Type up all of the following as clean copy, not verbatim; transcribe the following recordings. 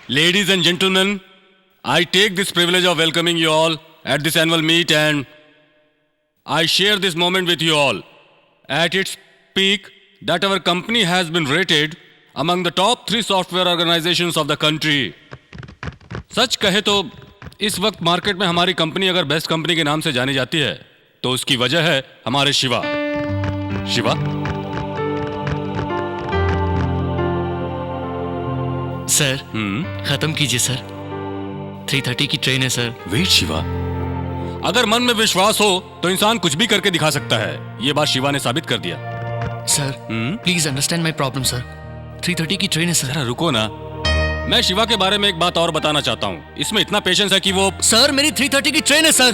Ladies and gentlemen, I take this privilege of welcoming you all at this annual meet, and I share this moment with you all. At its peak, that our company has been rated among the top 3 software organizations of the country. सच कहे तो इस वक्त market में हमारी company अगर best company के नाम से जानी जाती है तो उसकी वजह है हमारे शिवा। शिवा? सर खत्म कीजिए सर, 3:30 की ट्रेन है सर। वेट शिवा, अगर मन में विश्वास हो तो इंसान कुछ भी करके दिखा सकता है। ये बात शिवा ने साबित कर दिया। Sir please understand my problem sir, 3:30 की ट्रेन है सर। जरा रुको ना, मैं शिवा के बारे में एक बात और बताना चाहता हूँ। इसमें इतना पेशेंस है कि वो सर मेरी 3:30 की ट्रेन है सर।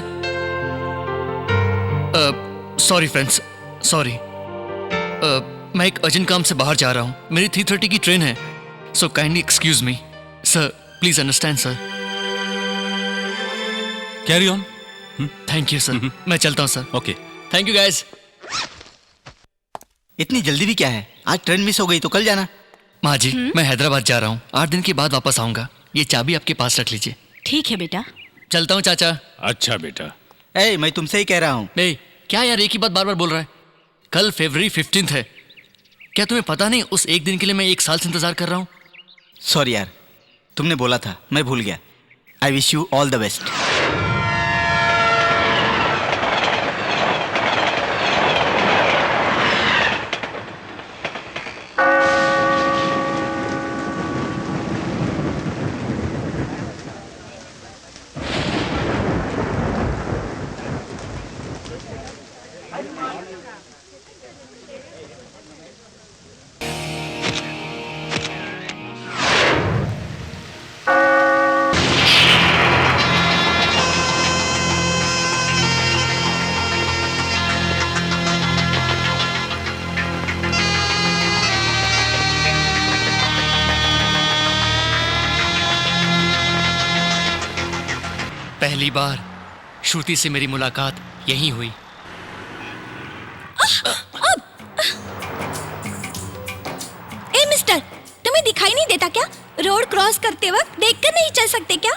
Sorry friends, sorry. मैं एक अर्जेंट काम से बाहर जा रहा हूँ, मेरी 3:30 की ट्रेन है, so kindly excuse me sir, please understand sir. Carry on. Thank you sir, मैं चलता हूँ sir. Okay, thank you guys. इतनी जल्दी भी क्या है? आज ट्रेन मिस हो गई तो कल जाना। माँ जी मैं हैदराबाद जा रहा हूँ, 8 दिन के बाद वापस आऊंगा। ये चाबी आपके पास रख लीजिए। ठीक है बेटा। चलता हूँ चाचा। अच्छा बेटा। ए, मैं तुमसे ही कह रहा हूँ। क्या यार एक ही बात बार बार बोल रहा है? कल फरवरी 15 है, क्या तुम्हें पता नहीं उस एक दिन के लिए मैं 1 साल से इंतजार कर रहा हूँ? सॉरी यार, तुमने बोला था, मैं भूल गया। I wish you all the best. पहली बार श्रुति से मेरी मुलाकात यहीं हुई। ए मिस्टर, तुम्हें दिखाई नहीं देता क्या? रोड क्रॉस करते वक्त देखकर नहीं चल सकते क्या?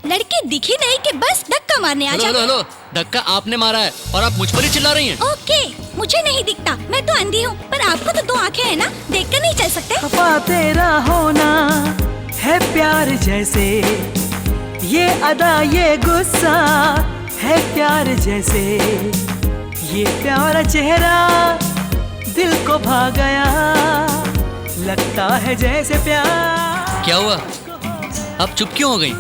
लड़के दिखी नहीं कि बस धक्का मारने आ जाते। हेलो, धक्का आपने मारा है और आप मुझ पर ही चिल्ला रही हैं। ओके, मुझे नहीं दिखता, मैं तो अंधी हूँ, पर आपको तो 2 आंखें हैं ना, देखकर नहीं चल सकते? खफा तेरा होना है प्यार जैसे, ये अदा ये गुस्सा है प्यार जैसे, ये प्यारा चेहरा दिल को भा गया, लगता है जैसे प्यार। क्या हुआ, आप चुप क्यों हो गई?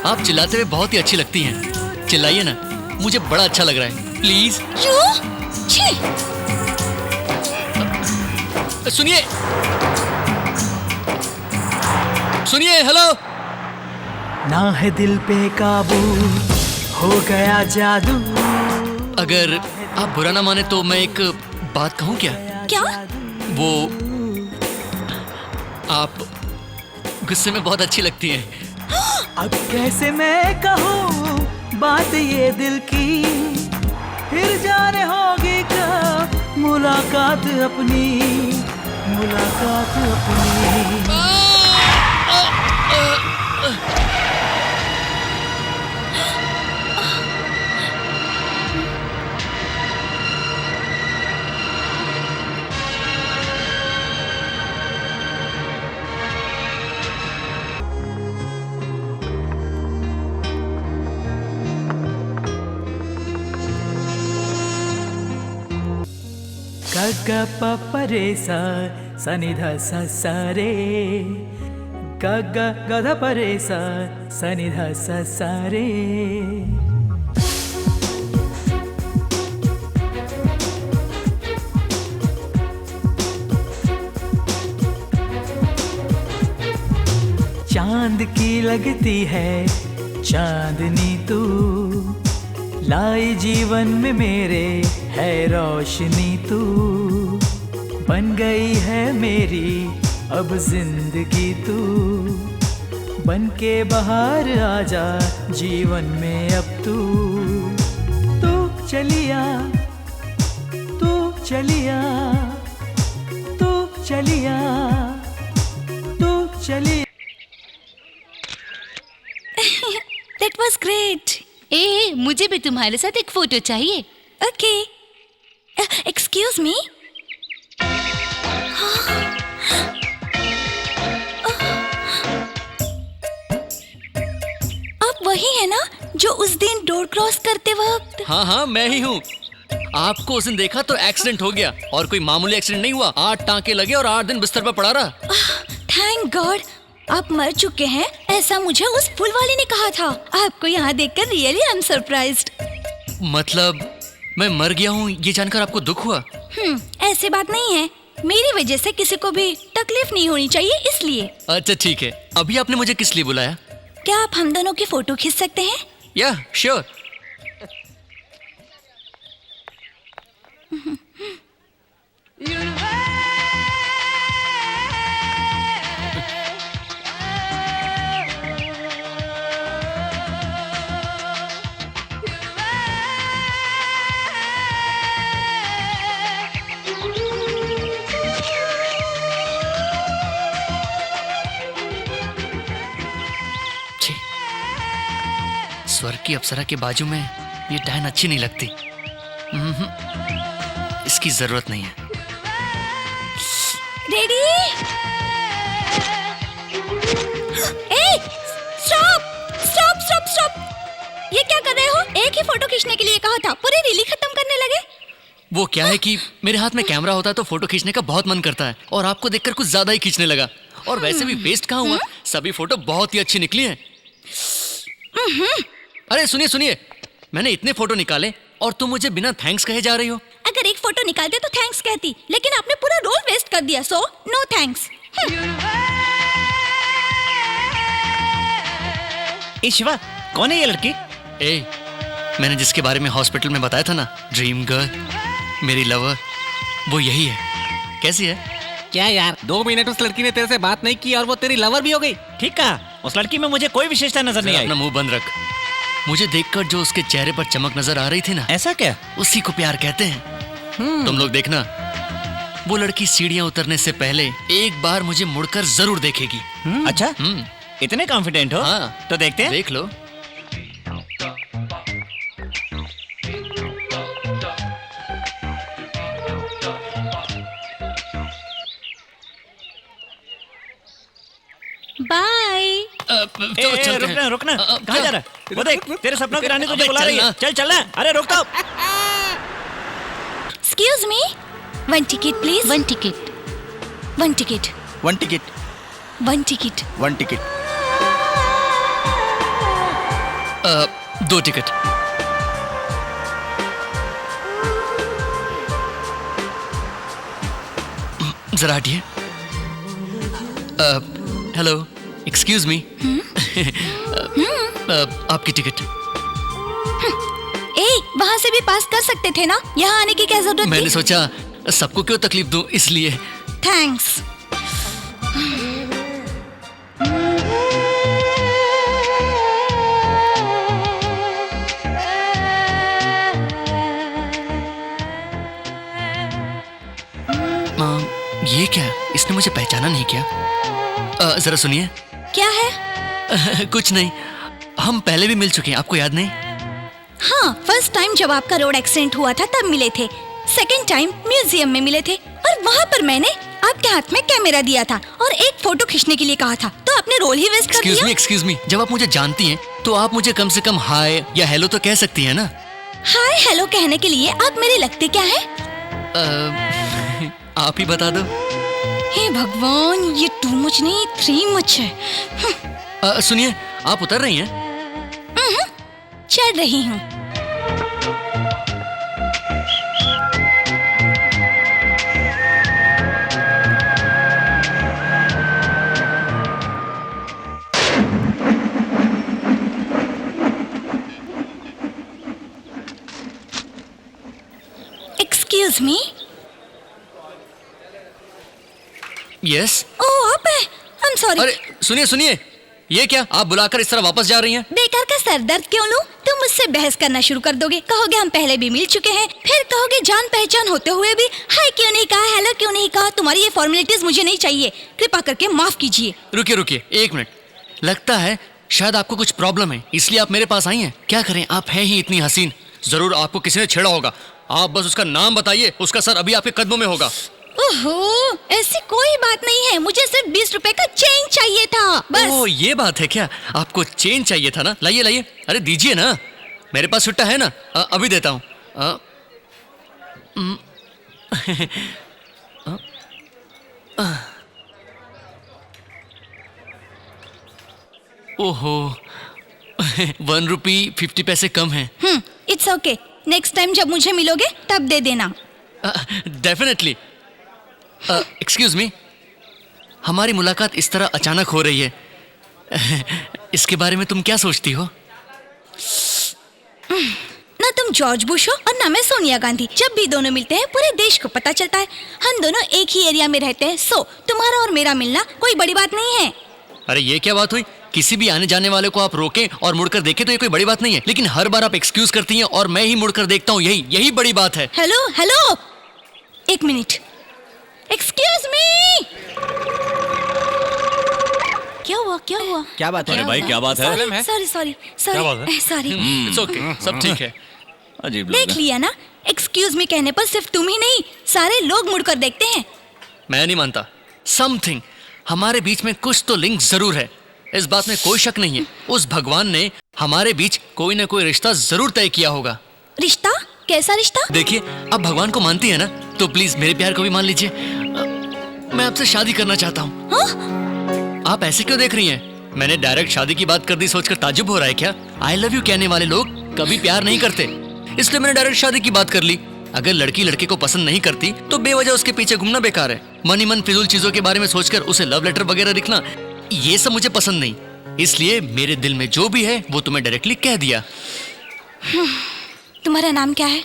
आप चिल्लाते हुए बहुत ही अच्छी लगती हैं, चिल्लाइए ना, मुझे बड़ा अच्छा लग रहा है, प्लीज। सुनिए सुनिए, हेलो। ना है दिल पे काबू, हो गया जादू। अगर आप बुरा ना माने तो मैं एक बात कहूँ क्या? क्या? वो आप गुस्से में बहुत अच्छी लगती हैं। अब कैसे मैं कहूँ बात ये दिल की, फिर जाने होगी कब मुलाकात अपनी, मुलाकात अपनी। ग प प रे सा सा नि ध सा सा रे, ग ग ग ध प रे सा सा नि ध सा सा रे। चांद की लगती है चांदनी तू, लाई जीवन में मेरे है रोशनी तू, बन गई है मेरी अब जिंदगी तू, बन के बाहर आजा जीवन में अब तू। तू चलिया, तू चलिया, तू चलिया, तू चलिया। Was great. ए, मुझे भी तुम्हारे साथ एक फोटो चाहिए। Okay, excuse me. आप वही है ना जो उस दिन डोर क्रॉस करते वक्त? हाँ हाँ, मैं ही हूँ। आपको उस दिन देखा तो एक्सीडेंट हो गया, और कोई मामूली एक्सीडेंट नहीं हुआ। 8 टांके लगे और 8 दिन बिस्तर पर पड़ा रहा। थैंक गॉड, आप मर चुके हैं ऐसा मुझे उस फूल वाले ने कहा था। आपको यहाँ देखकर रियली आई एम सरप्राइज्ड। मतलब मैं मर गया हूँ ये जानकर आपको दुख हुआ? ऐसी बात नहीं है, मेरी वजह से किसी को भी तकलीफ नहीं होनी चाहिए इसलिए। अच्छा ठीक है, अभी आपने मुझे किस लिए बुलाया? क्या आप हम दोनों की फोटो खींच सकते हैं? या श्योर। स्वर्ग की अप्सरा के बाजू में ये डायन अच्छी नहीं लगती। इसकी जरूरत नहीं है। रेडी? ए, स्टॉप स्टॉप स्टॉप स्टॉप! ये क्या कर रहे हो? एक ही फोटो खींचने के लिए कहा था, पूरी रील खत्म करने लगे। वो क्या है कि मेरे हाथ में कैमरा होता है तो फोटो खींचने का बहुत मन करता है, और आपको देखकर कुछ ज्यादा ही खींचने लगा। और वैसे भी वेस्ट कहाँ हुआ, सभी फोटो बहुत ही अच्छी निकली हैं। अरे सुनिए सुनिए, मैंने इतने फोटो निकाले और तुम मुझे बिना थैंक्स कहे जा रही हो। अगर एक फोटो निकालते तो थैंक्स कहती, लेकिन आपने पूरा रोल वेस्ट कर दिया, सो नो थैंक्स। ए शिवा, कौन है ये लड़की? ए, मैंने जिसके बारे में हॉस्पिटल में बताया था ना, ड्रीम गर्ल, मेरी लवर, वो यही है। कैसी है? क्या यार, 2 मिनट उस लड़की ने तेरे से बात नहीं की और वो तेरी लवर भी हो गई? ठीक कहा, उस लड़की में मुझे कोई विशेषता नजर नहीं आई। अपना मुंह बंद रख। मुझे देखकर जो उसके चेहरे पर चमक नजर आ रही थी ना, ऐसा क्या? उसी को प्यार कहते हैं। तुम लोग देखना, वो लड़की सीढ़ियां उतरने से पहले एक बार मुझे मुड़कर जरूर देखेगी। अच्छा, इतने कॉन्फिडेंट हो? हाँ, तो देखते हैं। देख लो। बाय। रुकना रुकना, कहाँ जा रहा है? वो देख, तेरे सपनों की रानी तुझे बुला रही है। चल चलना। अरे रुक तो। Excuse me, 1 ticket please. 1 ticket. 1 ticket. 1 ticket. 1 ticket. 1 ticket. 2 ticket. जरा हटिए। Hello, excuse me. आपकी टिकट। ए, वहाँ से भी पास कर सकते थे ना, यहाँ आने की क्या जरूरत मैंने थी? सोचा सबको क्यों तकलीफ दूं, इसलिए। थैंक्स। ये क्या? इसने मुझे पहचाना नहीं क्या? जरा सुनिए। क्या है? कुछ नहीं, हम पहले भी मिल चुके हैं, आपको याद नहीं? हाँ, फर्स्ट टाइम जब आपका रोड एक्सीडेंट हुआ था तब मिले थे, सेकंड टाइम म्यूजियम में मिले थे, और वहाँ पर मैंने आपके हाथ में कैमरा दिया था और एक फोटो खींचने के लिए कहा था, तो आपने रोल ही वेस्ट कर दिया। एक्सक्यूज मी, जब आप मुझे जानती हैं तो आप मुझे कम से कम हाय या हेलो तो कह सकती हैं ना? हाय हेलो कहने के लिए आप मेरे लगते क्या है? आप ही बता दो। हे भगवान, ये 2 मच नहीं 3 मच है। सुनिए, आप उतर रही हैं? चढ़ रही हूँ। Excuse me. यस। ओह, आप है? I am sorry. अरे सुनिए सुनिए, ये क्या, आप बुलाकर इस तरह वापस जा रही हैं? बेकार का सर दर्द क्यों लूं? तुम मुझसे बहस करना शुरू कर दोगे, कहोगे हम पहले भी मिल चुके हैं, फिर कहोगे जान पहचान होते हुए भी हाय क्यों नहीं कहा, हेलो क्यों नहीं कहा। तुम्हारी ये फॉर्मेलिटीज मुझे नहीं चाहिए, कृपा करके माफ कीजिए। रुकिए रुकिए, 1 मिनट। लगता है शायद आपको कुछ प्रॉब्लम है, इसलिए आप मेरे पास आई हैं। क्या करें, आप हैं ही इतनी हसीन। जरूर आपको किसी ने छेड़ा होगा। आप बस उसका नाम बताइए, उसका सर अभी आपके कदमों में होगा। ओहो, ऐसी कोई बात नहीं है, मुझे सिर्फ 20 रुपए का चेंज चाहिए था बस। ओह, ये बात है क्या? आपको चेंज चाहिए था ना? लाइए लाइए, अरे दीजिए ना, मेरे पास छुट्टा है ना, अभी देता हूँ। ओहो, 1 रुपी 50 पैसे कम है। इट्स ओके, नेक्स्ट टाइम जब मुझे मिलोगे तब दे देना। डेफिनेटली। एक्सक्यूज मी, हमारी मुलाकात इस तरह अचानक हो रही है, इसके बारे में तुम क्या सोचती हो? ना तुम जॉर्ज बुश हो और ना मैं सोनिया गांधी। जब भी दोनों मिलते हैं पूरे देश को पता चलता है। हम दोनों एक ही एरिया में रहते हैं, सो तुम्हारा और मेरा मिलना कोई बड़ी बात नहीं है। अरे ये क्या बात हुई? किसी भी आने जाने वाले को आप रोकें और मुड़कर देखें तो ये कोई बड़ी बात नहीं है, लेकिन हर बार आप एक्सक्यूज करती हैं और मैं ही मुड़कर देखता हूँ, यही बड़ी बात है। हेलो हेलो, एक मिनट, एक्सक्यूज मी। क्या हुआ क्या हुआ? क्या बात है? अरे भाई, क्या बात है? सॉरी सॉरी क्या बात सॉरी है? सॉरी। इट्स ओके, सब ठीक है। अजीब लोग देख हैं। लिया ना, एक्सक्यूज मी कहने पर सिर्फ तुम ही नहीं सारे लोग मुड़कर देखते हैं। मैं नहीं मानता। समथिंग, हमारे बीच में कुछ तो लिंक जरूर है, इस बात में कोई शक नहीं है। उस भगवान ने हमारे बीच कोई ना कोई रिश्ता जरूर तय किया होगा। रिश्ता? कैसा रिश्ता? देखिए, आप भगवान को मानती है ना, तो प्लीज मेरे प्यार को भी मान लीजिए। मैं आपसे शादी करना चाहता हूँ। हाँ? आप ऐसे क्यों देख रही हैं? मैंने डायरेक्ट शादी की बात कर दी सोचकर ताज्जुब हो रहा है क्या? आई लव यू कहने वाले लोग कभी प्यार नहीं करते, इसलिए मैंने डायरेक्ट शादी की बात कर ली। अगर लड़की लड़के को पसंद नहीं करती तो बेवजह उसके पीछे घूमना बेकार है। मन ही मन फिजूल चीजों के बारे में सोचकर उसे लव लेटर वगैरह लिखना, ये सब मुझे पसंद नहीं। इसलिए मेरे दिल में जो भी है वो तुम्हें डायरेक्टली कह दिया। तुम्हारा नाम क्या है?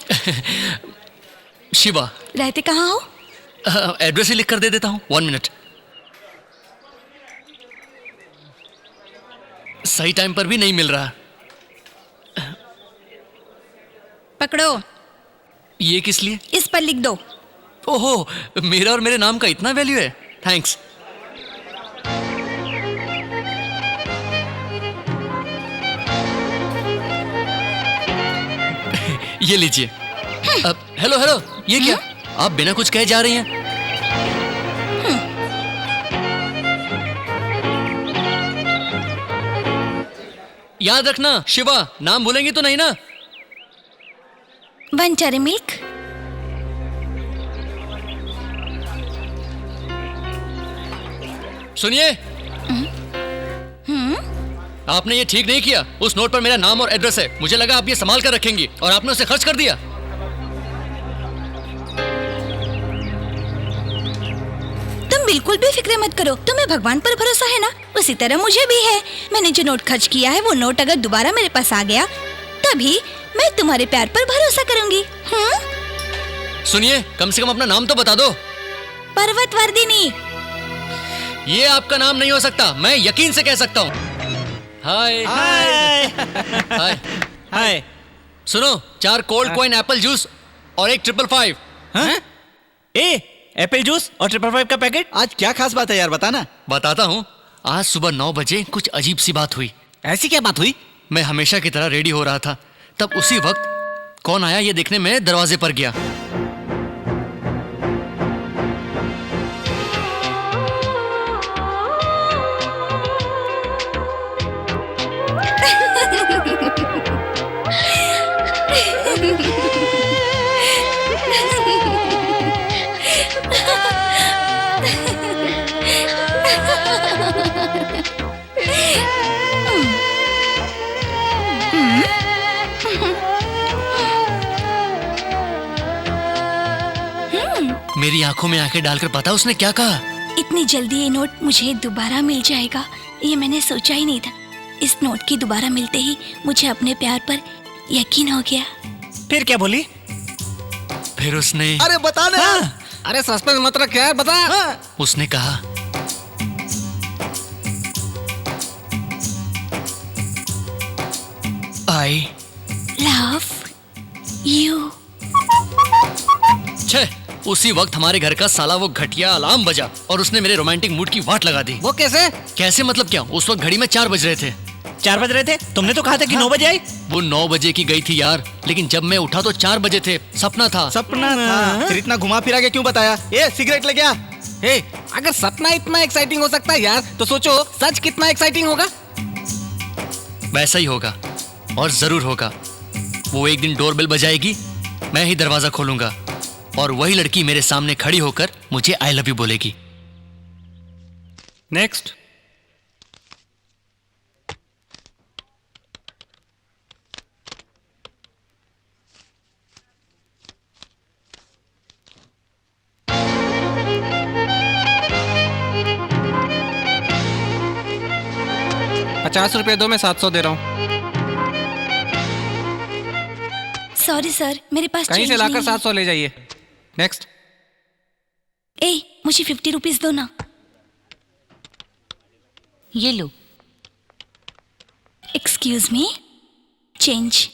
शिवा। रहते कहाँ हो? एड्रेस ही लिख कर दे देता हूँ, 1 मिनट। सही टाइम पर भी नहीं मिल रहा। पकड़ो, ये किस लिए? इस पर लिख दो। ओहो, मेरा और मेरे नाम का इतना वैल्यू है। थैंक्स। ये लीजिए। हेलो हेलो, ये क्या? आप बिना कुछ कहे जा रही हैं? याद रखना शिवा, नाम भूलेंगी तो नहीं ना? Buncher milk. सुनिए, आपने ये ठीक नहीं किया। उस नोट पर मेरा नाम और एड्रेस है। मुझे लगा आप ये संभाल कर रखेंगी और आपने उसे खर्च कर दिया। तुम बिल्कुल भी फिक्र मत करो, तुम्हें भगवान पर भरोसा है ना, उसी तरह मुझे भी है। मैंने जो नोट खर्च किया है वो नोट अगर दोबारा मेरे पास आ गया तभी मैं तुम्हारे प्यार पर भरोसा करूंगी। सुनिए, कम से कम अपना नाम तो बता दो। पर्वतवर्धिनी। ये आपका नाम नहीं हो सकता, मैं यकीन से कह सकता हूँ। हाय हाय हाय। हाय। सुनो, 4 कोल्ड कॉइन एप्पल जूस और 1 555। हाँ? ए, एप्पल जूस और 555 का पैकेट। आज क्या खास बात है यार, बताना। बताता हूँ। आज सुबह 9 बजे कुछ अजीब सी बात हुई। ऐसी क्या बात हुई? मैं हमेशा की तरह रेडी हो रहा था, तब उसी वक्त कौन आया ये देखने मैं दरवाजे पर गया। मेरी आंखों में आंखें डालकर पता उसने क्या कहा? इतनी जल्दी ये नोट मुझे दोबारा मिल जाएगा ये मैंने सोचा ही नहीं था। इस नोट की दोबारा मिलते ही मुझे अपने प्यार पर यकीन हो गया। फिर क्या बोली? फिर उसने अरे बता ना। अरे सस्पेंस मत रख यार, बता। उसने कहा, आई लव यू। छे, उसी वक्त हमारे घर का साला वो घटिया अलार्म बजा और उसने मेरे रोमांटिक मूड की वाट लगा दी। वो कैसे? कैसे मतलब क्या? उस वक्त घड़ी में 4 बज रहे थे। 4 बज रहे थे, तुमने तो कहा था कि 9 बजे आई। वो 9 बजे की गई थी यार, लेकिन जब मैं उठा तो 4 बजे थे। सपना था। सपना था, फिर इतना घुमा फिरा के क्यों बताया? ये सिगरेट ले गया। हे, अगर सपना इतना एक्साइटिंग हो सकता है यार, तो सोचो सच कितना एक्साइटिंग होगा। वैसा ही होगा, और जरूर होगा। वो एक दिन डोरबेल बजाएगी, मैं ही दरवाजा खोलूंगा, और वही लड़की मेरे सामने खड़ी होकर मुझे आई लव यू बोलेगी। नेक्स्ट। ₹50 दो, मैं 700 दे रहा हूँ। सॉरी सर, मेरे पास कहीं change से लाकर नहीं है। 700 ले जाइए। नेक्स्ट। ए, मुझे 50 रुपीज दो ना। ये लो। Excuse me, change.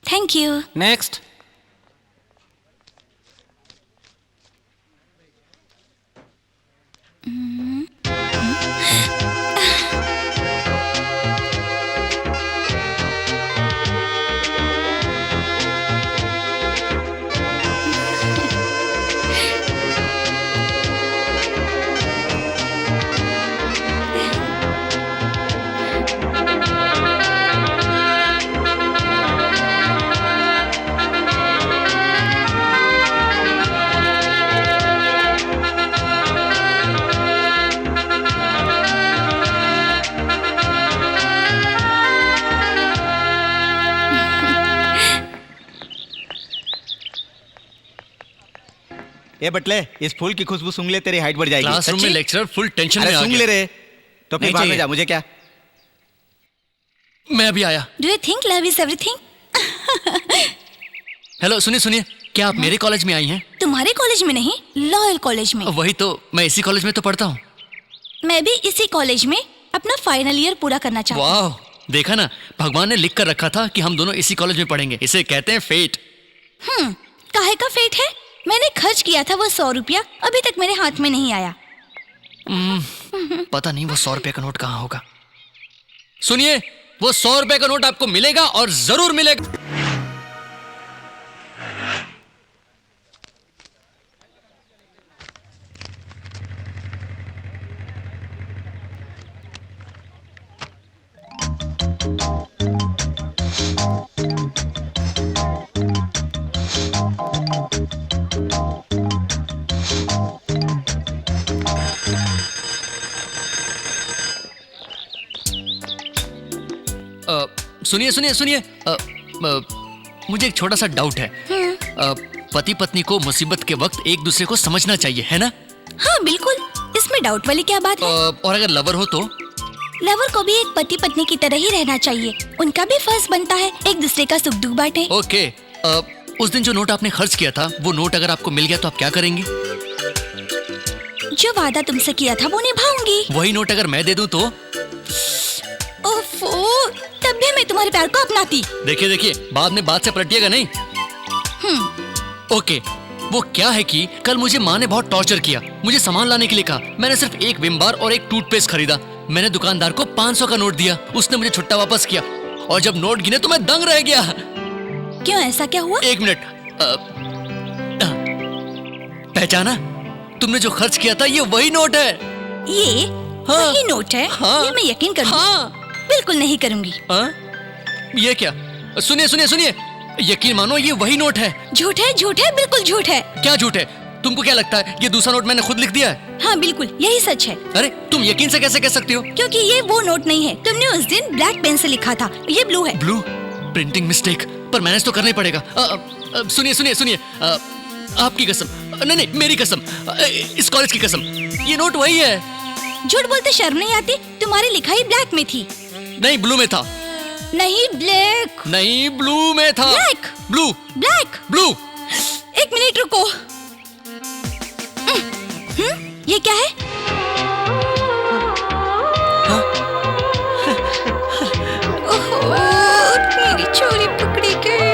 Thank you. Next. ए बटले, इस फूल की खुशबू सूंघ ले, तेरी हाइट बढ़ जाएगी। क्लासरूम में सच्ची? लेक्चरर फुल टेंशन में अरे आ सूंघ ले गया। रे, तो फिर नहीं बाद में चाहिए। जा, मुझे क्या। मैं अभी आया। Do you think love is everything? Hello, सुनिए सुनिए, क्या आप मेरे कॉलेज में आई हैं? तुम्हारे कॉलेज में नहीं, लॉयल कॉलेज में। वही तो, मैं इसी कॉलेज में तो पढ़ता हूँ। मैं भी इसी कॉलेज में अपना फाइनल ईयर पूरा करना चाहती हूँ। वाह, देखा ना, भगवान ने लिख कर रखा था कि हम दोनों इसी कॉलेज में पढ़ेंगे। इसे कहते हैं फेट। काहे का फेट है? मैंने खर्च किया था वो 100 रुपया, अभी तक मेरे हाथ में नहीं आया। पता नहीं वो 100 रुपए का नोट कहाँ होगा। सुनिए, वो 100 रुपए का नोट आपको मिलेगा, और जरूर मिलेगा। सुनिए सुनिए सुनिए, मुझे एक छोटा सा डाउट है। पति पत्नी को मुसीबत के वक्त एक दूसरे को समझना चाहिए, है ना? हाँ बिल्कुल, इसमें डाउट वाली क्या बात है? और अगर लवर हो तो? लवर को भी एक पति पत्नी की तरह ही रहना चाहिए। उनका भी फर्ज बनता है एक दूसरे का सुख दुख बांटे। ओके। उस दिन जो नोट आपने खर्च किया था, वो नोट अगर आपको मिल गया तो आप क्या करेंगी? जो वादा तुमसे किया था वो निभाऊंगी। वही नोट अगर मैं दे दूं तो? ओफो, तब भी मैं तुम्हारे प्यार को अपनाती। देखिए देखिए, बाद में बात से पलटिएगा नहीं। ओके, वो क्या है कि कल मुझे माँ ने बहुत टॉर्चर किया। मुझे सामान लाने के लिए कहा। मैंने सिर्फ एक विम बार और एक टूथपेस्ट खरीदा। मैंने दुकानदार को 500 का नोट दिया। उसने मुझे छुट्टा वापस किया, और जब नोट गिने तो मैं दंग रह गया। क्यों, ऐसा क्या हुआ? एक मिनट। पहचाना? तुमने जो खर्च किया था ये वही नोट है। ये वही नोट है? हाँ। ये मैं यकीन करूंगी। हाँ। बिल्कुल नहीं करूंगी। ये क्या? सुनिए सुनिए सुनिए, यकीन मानो ये वही नोट है। झूठ है, झूठ है, बिल्कुल झूठ है। क्या झूठ है? तुमको क्या लगता है ये दूसरा नोट मैंने खुद लिख दिया है? हाँ बिल्कुल, यही सच है। अरे तुम यकीन से कैसे कह सकती हो? क्योंकि ये वो नोट नहीं है। तुमने उस दिन ब्लैक पेन से लिखा था, ये ब्लू है। ब्लू? प्रिंटिंग मिस्टेक, पर मैनेज तो करना ही पड़ेगा। सुनिए सुनिए सुनिए, आपकी कसम, नहीं नहीं मेरी कसम, इस कॉलेज की कसम, ये नोट वही है। झूठ बोलते शर्म नहीं आती? तुम्हारी लिखाई ब्लैक में थी। नहीं, ब्लू में था। नहीं, ब्लैक। नहीं, ब्लू में था। ब्लैक। ब्लू। ब्लैक। ब्लू। एक मिनट रुको। ये क्या है? ओहो, मेरी चोरी पकड़ी गई।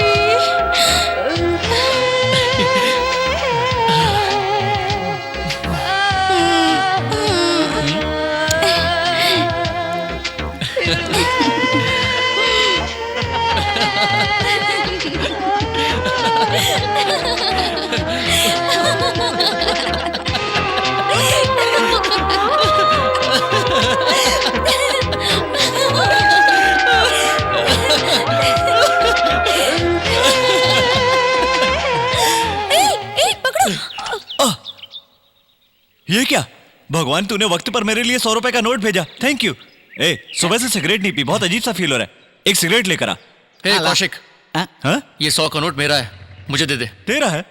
ये क्या भगवान, तूने वक्त पर मेरे लिए 100 रुपए का नोट भेजा, थैंक यू। ए, सुबह से सिगरेट नहीं पी, बहुत अजीब सा फील हो रहा है, एक सिगरेट लेकर आ। हे कौशिक, हाँ? ये 100 का नोट मेरा है, मुझे दे दे। तेरा है?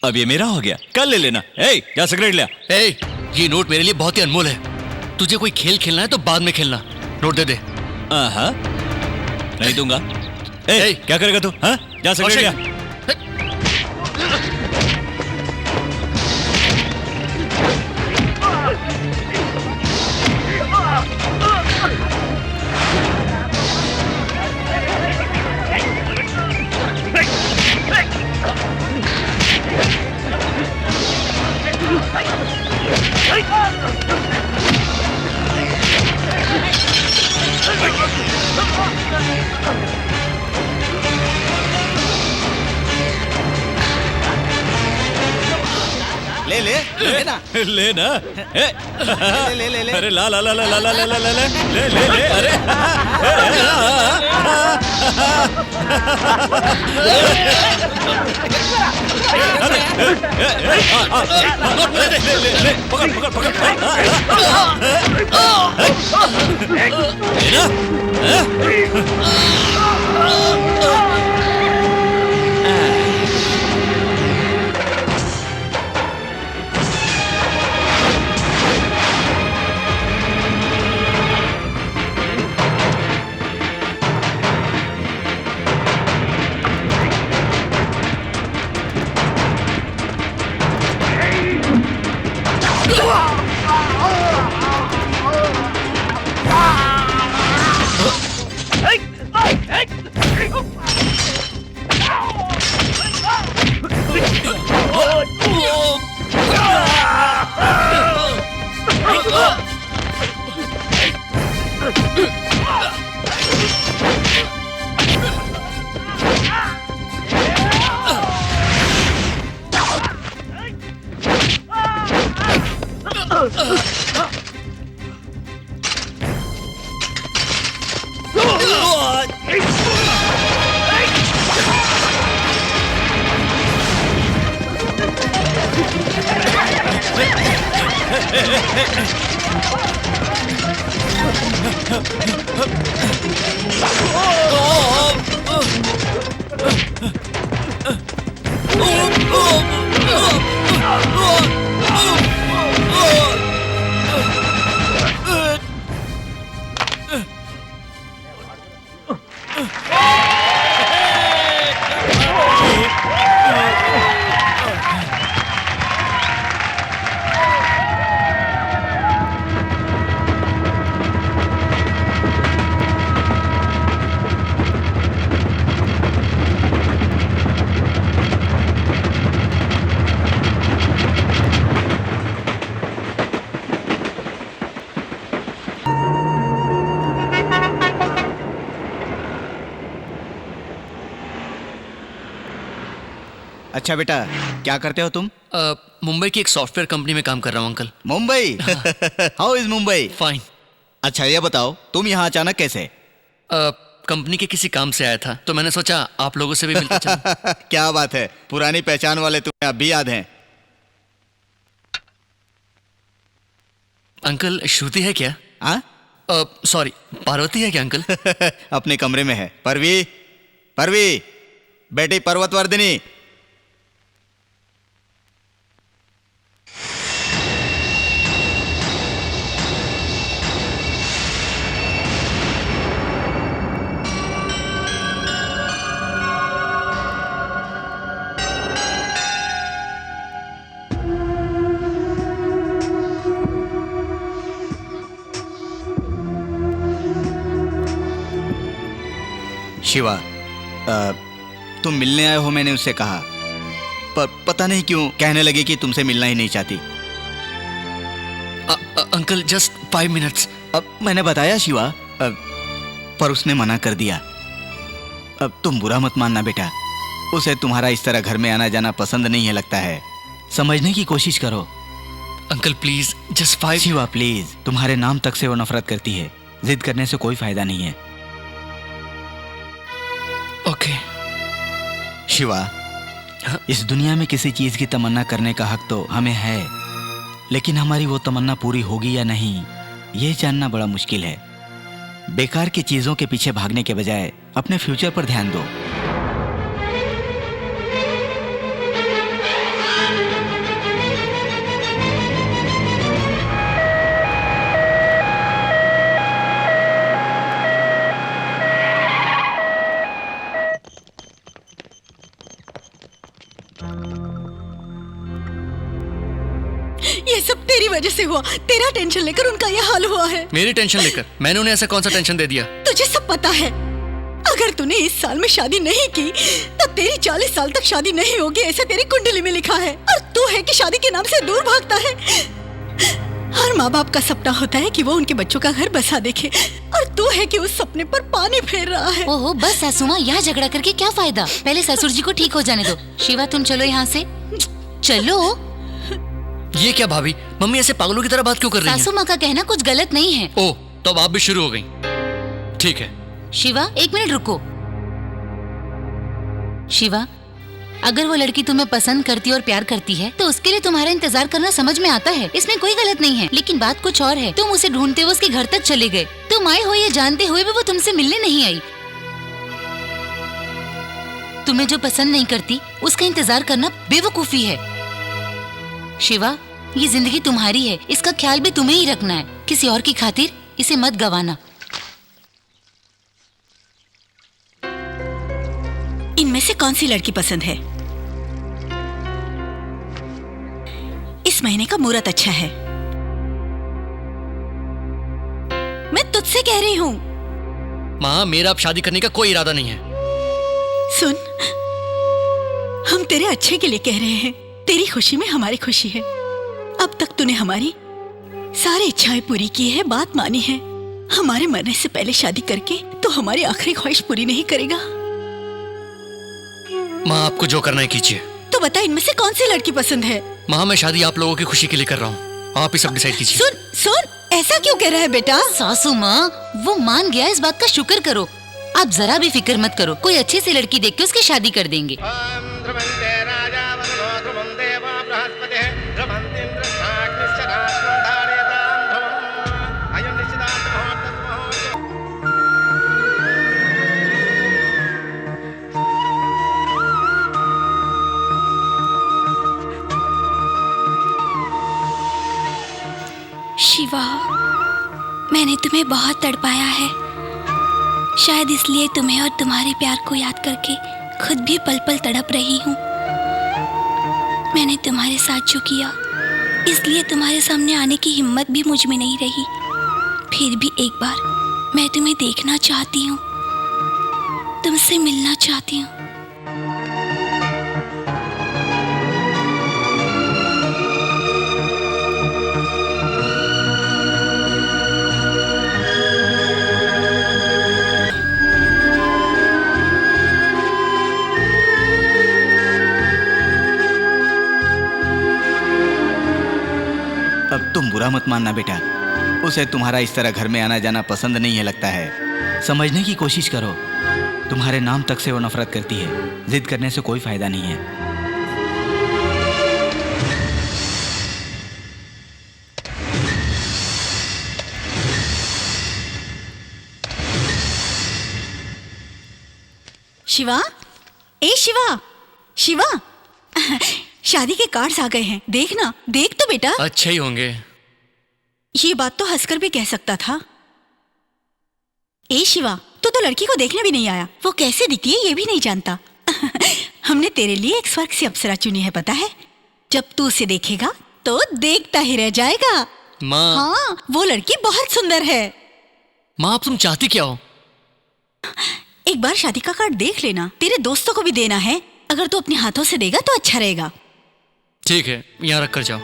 अब ये मेरा हो गया, कल ले लेना। ए, जा सिगरेट ले आ। हे, ये नोट मेरे लिए बहुत ही अनमोल है। तुझे कोई खेल खेलना है तो बाद में खेलना, नोट दे दे। हाँ, नहीं दूंगा। ए, क्या करेगा तू? हाँ, जा सिगरेट ले आ। ले ले ले ना ले ना। ए, ले ले ले अरे ला ला ला ला ला ला ला ला ला ले ले ले, अरे पकड़ पकड़ पकड़ अच्छा बेटा, क्या करते हो तुम? मुंबई की एक सॉफ्टवेयर कंपनी में काम कर रहा हूँ uncle. Mumbai? How is Mumbai? Fine. अच्छा ये बताओ, तुम यहाँ अचानक कैसे? कंपनी के किसी काम से आया था तो मैंने सोचा आप लोगों से भी मिलता चलूं। क्या बात है, पुरानी पहचान वाले तुम्हें अब भी याद हैं। अंकल श्रुति है क्या? हाँ? सॉरी, पार्वती है क्या अंकल? अपने कमरे में है। परवी, परवी बेटी पर्वतवर्धिनी। शिवा, तुम मिलने आए हो, मैंने उससे कहा, पर पता नहीं क्यों कहने लगी कि तुमसे मिलना ही नहीं चाहती। Uncle just 5 minutes. अब मैंने बताया शिवा, पर उसने मना कर दिया। अब तुम बुरा मत मानना बेटा, उसे तुम्हारा इस तरह घर में आना जाना पसंद नहीं है लगता है। समझने की कोशिश करो। Uncle please just 5। Shiva please, तुम्हारे नाम तक से वो नफरत करती है। जिद करने से कोई फायदा नहीं है। ओके। शिवा, इस दुनिया में किसी चीज की तमन्ना करने का हक तो हमें है, लेकिन हमारी वो तमन्ना पूरी होगी या नहीं ये जानना बड़ा मुश्किल है। बेकार की चीजों के पीछे भागने के बजाय अपने फ्यूचर पर ध्यान दो। ये सब तेरी वजह से हुआ। तेरा टेंशन लेकर उनका ये हाल हुआ है। मेरी टेंशन लेकर? मैंने उन्हें ऐसा कौन सा टेंशन दे दिया? तुझे सब पता है। अगर तूने इस साल में शादी नहीं की तो तेरी 40 साल तक शादी नहीं होगी, ऐसा तेरी कुंडली में लिखा है। और तू है कि शादी के नाम से दूर भागता है। हर माँ बाप का सपना होता है कि वो उनके बच्चों का घर बसा देखे, और तू है कि उस सपने पर पानी फेर रहा है। ओहो बस सासू माँ, यहाँ झगड़ा करके क्या फायदा? पहले ससुर जी को ठीक हो जाने दो। शिवा तुम चलो यहाँ से, चलो। ये क्या भाभी, मम्मी ऐसे पागलों की तरह बात क्यों कर रही हैं? सासू माँ का कहना कुछ गलत नहीं है। ओह, तो अब आप भी शुरू हो गई। ठीक है। शिवा 1 मिनट रुको। शिवा, अगर वो लड़की तुम्हें पसंद करती और प्यार करती है तो उसके लिए तुम्हारा इंतजार करना समझ में आता है, इसमें कोई गलत नहीं है। लेकिन बात कुछ और है। तुम उसे ढूंढते हुए उसके घर तक चले गए। तुम आए हो ये जानते हुए भी वो तुमसे मिलने नहीं आई। तुम्हें जो पसंद नहीं करती उसका इंतजार करना बेवकूफी है। शिवा, ये जिंदगी तुम्हारी है, इसका ख्याल भी तुम्हें ही रखना है। किसी और की खातिर इसे मत गवाना। इनमें से कौन सी लड़की पसंद है? इस महीने का मुहूर्त अच्छा है। मैं तुझसे कह रही हूँ। माँ, मेरा अब शादी करने का कोई इरादा नहीं है। सुन, हम तेरे अच्छे के लिए कह रहे हैं। तेरी खुशी में हमारी खुशी है। अब तक तूने हमारी सारी इच्छाएं पूरी की है, बात मानी है। हमारे मरने से पहले शादी करके तो हमारी आखिरी ख्वाहिश पूरी नहीं करेगा। माँ, आपको जो करना है कीजिए। तो बता, इनमें से कौन सी लड़की पसंद है? माँ, मैं शादी आप लोगों की खुशी के लिए कर रहा हूँ। आप ही सब डिसाइड कीजिए। सुन सुन, ऐसा क्यों कह रहा है बेटा? सासू माँ, वो मान गया, इस बात का शुक्र करो। आप जरा भी फिक्र मत करो, कोई अच्छी सी लड़की देख के उसकी शादी कर देंगे। शिवा, मैंने तुम्हें बहुत तड़पाया है। शायद इसलिए तुम्हें और तुम्हारे प्यार को याद करके खुद भी पल पल तड़प रही हूँ। मैंने तुम्हारे साथ जो किया, इसलिए तुम्हारे सामने आने की हिम्मत भी मुझ में नहीं रही। फिर भी एक बार मैं तुम्हें देखना चाहती हूँ, तुमसे मिलना चाहती हूँ। अब तुम बुरा मत मानना बेटा, उसे तुम्हारा इस तरह घर में आना जाना पसंद नहीं है लगता है। समझने की कोशिश करो। तुम्हारे नाम तक से वो नफरत करती है। जिद करने से कोई फायदा नहीं है। शिवा, ए शिवा, शिवा, शादी के कार्ड्स आ गए हैं, देखना, देख तो बेटा। अच्छे ही होंगे। ये बात तो हंसकर भी कह सकता था। ए शिवा, तू तो लड़की को देखने भी नहीं आया, वो कैसे दिखती है ये भी नहीं जानता। हमने तेरे लिए एक स्वर्ग सी अप्सरा चुनी है, पता है? जब तू उसे देखेगा तो देखता ही रह जाएगा। माँ, हाँ, वो लड़की बहुत सुंदर है। माँ, आप तुम चाहती क्या हो? एक बार शादी का कार्ड देख लेना, तेरे दोस्तों को भी देना है। अगर तू अपने हाथों से देगा तो अच्छा रहेगा। ठीक है, यहाँ रख कर जाओ।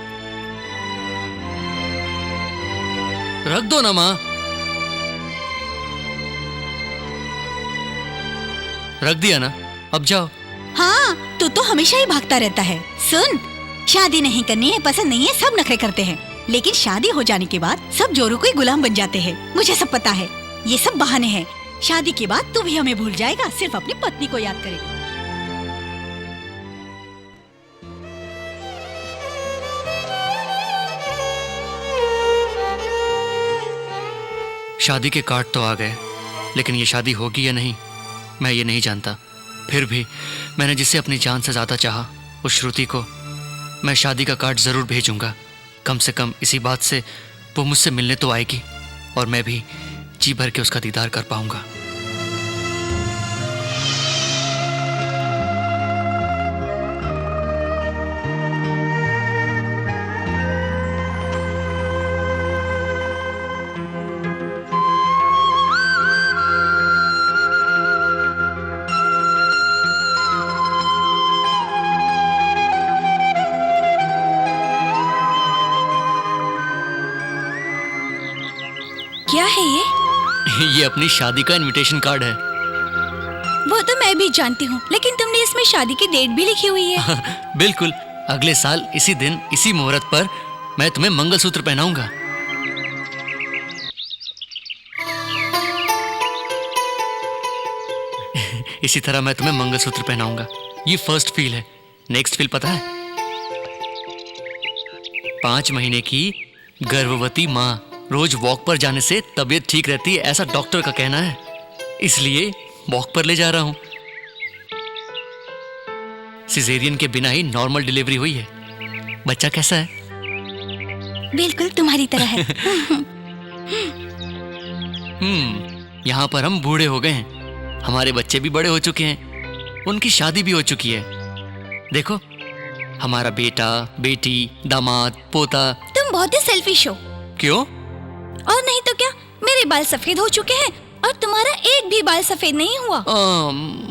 रख दो ना माँ। रख दिया ना, अब जाओ। हाँ, तू तो हमेशा ही भागता रहता है। सुन, शादी नहीं करनी है, पसंद नहीं है, सब नखरे करते हैं, लेकिन शादी हो जाने के बाद सब जोरों के गुलाम बन जाते हैं। मुझे सब पता है, ये सब बहाने हैं। शादी के बाद तू भी हमें भूल जाएगा, सिर्फ अपनी पत्नी को याद करेगा। शादी के कार्ड तो आ गए, लेकिन ये शादी होगी या नहीं मैं ये नहीं जानता। फिर भी मैंने जिसे अपनी जान से ज्यादा चाहा, उस श्रुति को मैं शादी का कार्ड जरूर भेजूंगा। कम से कम इसी बात से वो मुझसे मिलने तो आएगी और मैं भी जी भर के उसका दीदार कर पाऊंगा। क्या है ये? ये अपनी शादी का इनविटेशन कार्ड है। वो तो मैं भी जानती हूँ, लेकिन तुमने इसमें शादी की डेट भी लिखी हुई है। बिल्कुल, अगले साल इसी दिन इसी मुहूर्त पर मैं तुम्हें मंगलसूत्र पहनाऊंगा। इसी तरह मैं तुम्हें मंगलसूत्र पहनाऊंगा। ये फर्स्ट फील है। नेक्स्ट फील पता है? 5 महीने की गर्भवती माँ रोज वॉक पर जाने से तबीयत ठीक रहती है, ऐसा डॉक्टर का कहना है। इसलिए वॉक पर ले जा रहा हूं। सिजेरियन के बिना ही नॉर्मल डिलीवरी हुई है। बच्चा कैसा है? बिल्कुल तुम्हारी तरह है। यहाँ पर हम बूढ़े हो गए हैं, हमारे बच्चे भी बड़े हो चुके हैं, उनकी शादी भी हो चुकी है। देखो, हमारा बेटा, बेटी, दामाद, पोता। तुम बहुत ही सेल्फिश हो। क्यों? और नहीं तो क्या, मेरे बाल सफेद हो चुके हैं और तुम्हारा एक भी बाल सफेद नहीं हुआ।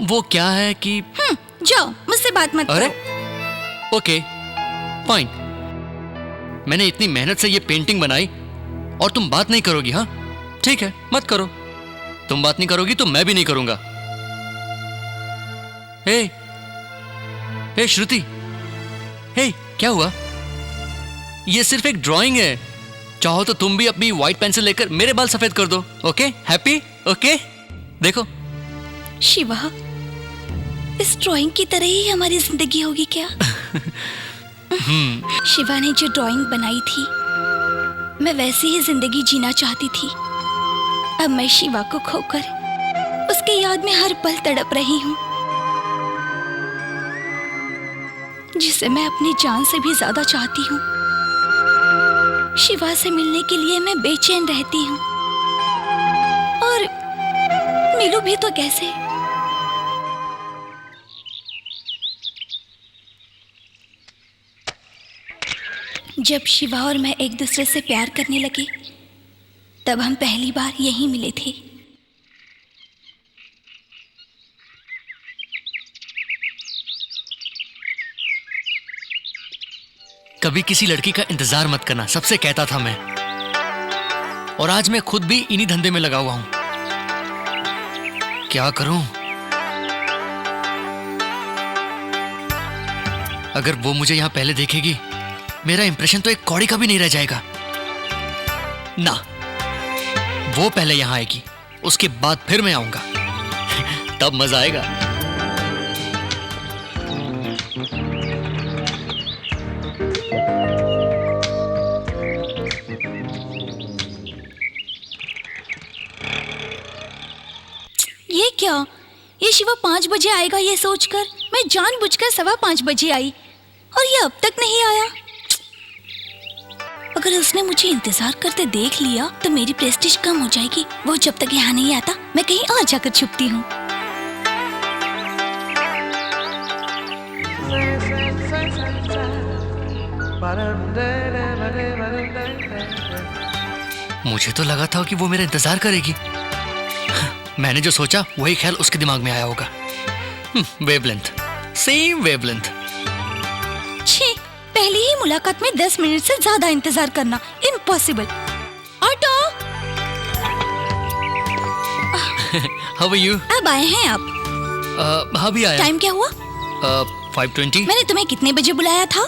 वो क्या है कि जाओ, मुझसे बात मत अरे करो। ओके फाइन, मैंने इतनी मेहनत से ये पेंटिंग बनाई और तुम बात नहीं करोगी? हाँ ठीक है, मत करो। तुम बात नहीं करोगी तो मैं भी नहीं करूंगा। हे श्रुति, हे क्या हुआ? ये सिर्फ एक ड्राइंग है। चाहो तो तुम भी अपनी व्हाइट पेंसिल लेकर मेरे बाल सफेद कर दो। ओके? हैप्पी? ओके? देखो शिवा, इस ड्राइंग की तरह ही हमारी जिंदगी होगी क्या? शिवा ने जो ड्राइंग बनाई थी, मैं वैसी ही जिंदगी जीना चाहती थी। अब मैं शिवा को खोकर उसकी याद में हर पल तड़प रही हूँ, जिसे मैं अपनी जान से भी ज्यादा चाहती हूँ। शिवा से मिलने के लिए मैं बेचैन रहती हूँ, और मिलूं भी तो कैसे? जब शिवा और मैं एक दूसरे से प्यार करने लगे, तब हम पहली बार यहीं मिले थे। कभी किसी लड़की का इंतजार मत करना, सबसे कहता था मैं, और आज मैं खुद भी इन्हीं धंधे में लगा हुआ हूं। क्या करूं? अगर वो मुझे यहां पहले देखेगी, मेरा इंप्रेशन तो एक कौड़ी का भी नहीं रह जाएगा ना। वो पहले यहां आएगी, उसके बाद फिर मैं आऊंगा। तब मजा आएगा। ये क्या? ये शिवा 5 बजे आएगा ये सोचकर मैं जानबूझकर 5:15 बजे आई, और ये अब तक नहीं आया। अगर उसने मुझे इंतजार करते देख लिया तो मेरी प्रेस्टीज कम हो जाएगी। वो जब तक यहाँ नहीं आता, मैं कहीं और जाकर छुपती हूँ। मुझे तो लगा था कि वो मेरा इंतजार करेगी। मैंने जो सोचा वही ख्याल उसके दिमाग में आया होगा। Wavelength, same wavelength. छी, पहली ही मुलाकात में 10 मिनट से ज्यादा इंतजार करना impossible. Auto! How are you? अब आए हैं आप? हाँ भी आया। टाइम क्या हुआ? 5:20। मैंने तुम्हें कितने बजे बुलाया था?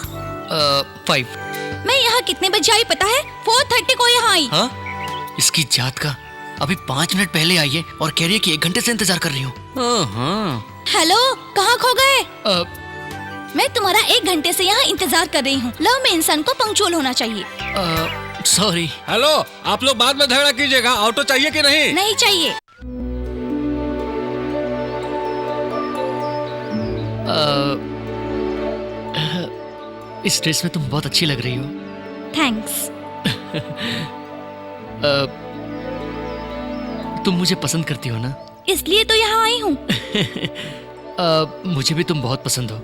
5। मैं यहाँ कितने बजे आई पता है? 4:30 को यहाँ आई। हाँ? इसकी जात का, अभी 5 मिनट पहले आई है और कह रही है कि 1 घंटे से इंतजार कर रही हूँ। हाँ। हेलो, कहाँ खो गए? मैं तुम्हारा 1 घंटे से यहाँ इंतजार कर रही हूँ। लव में इंसान को पंक्चुअल होना चाहिए। सॉरी। हेलो, आप लोग बाद में झगड़ा कीजिएगा। ऑटो चाहिए कि नहीं? नहीं चाहिए। इस ड्रेस में तुम बहुत अच्छी लग रही हो। थैंक्स। तुम मुझे पसंद करती हो ना? इसलिए तो यहाँ आई हूँ। मुझे भी तुम बहुत पसंद हो,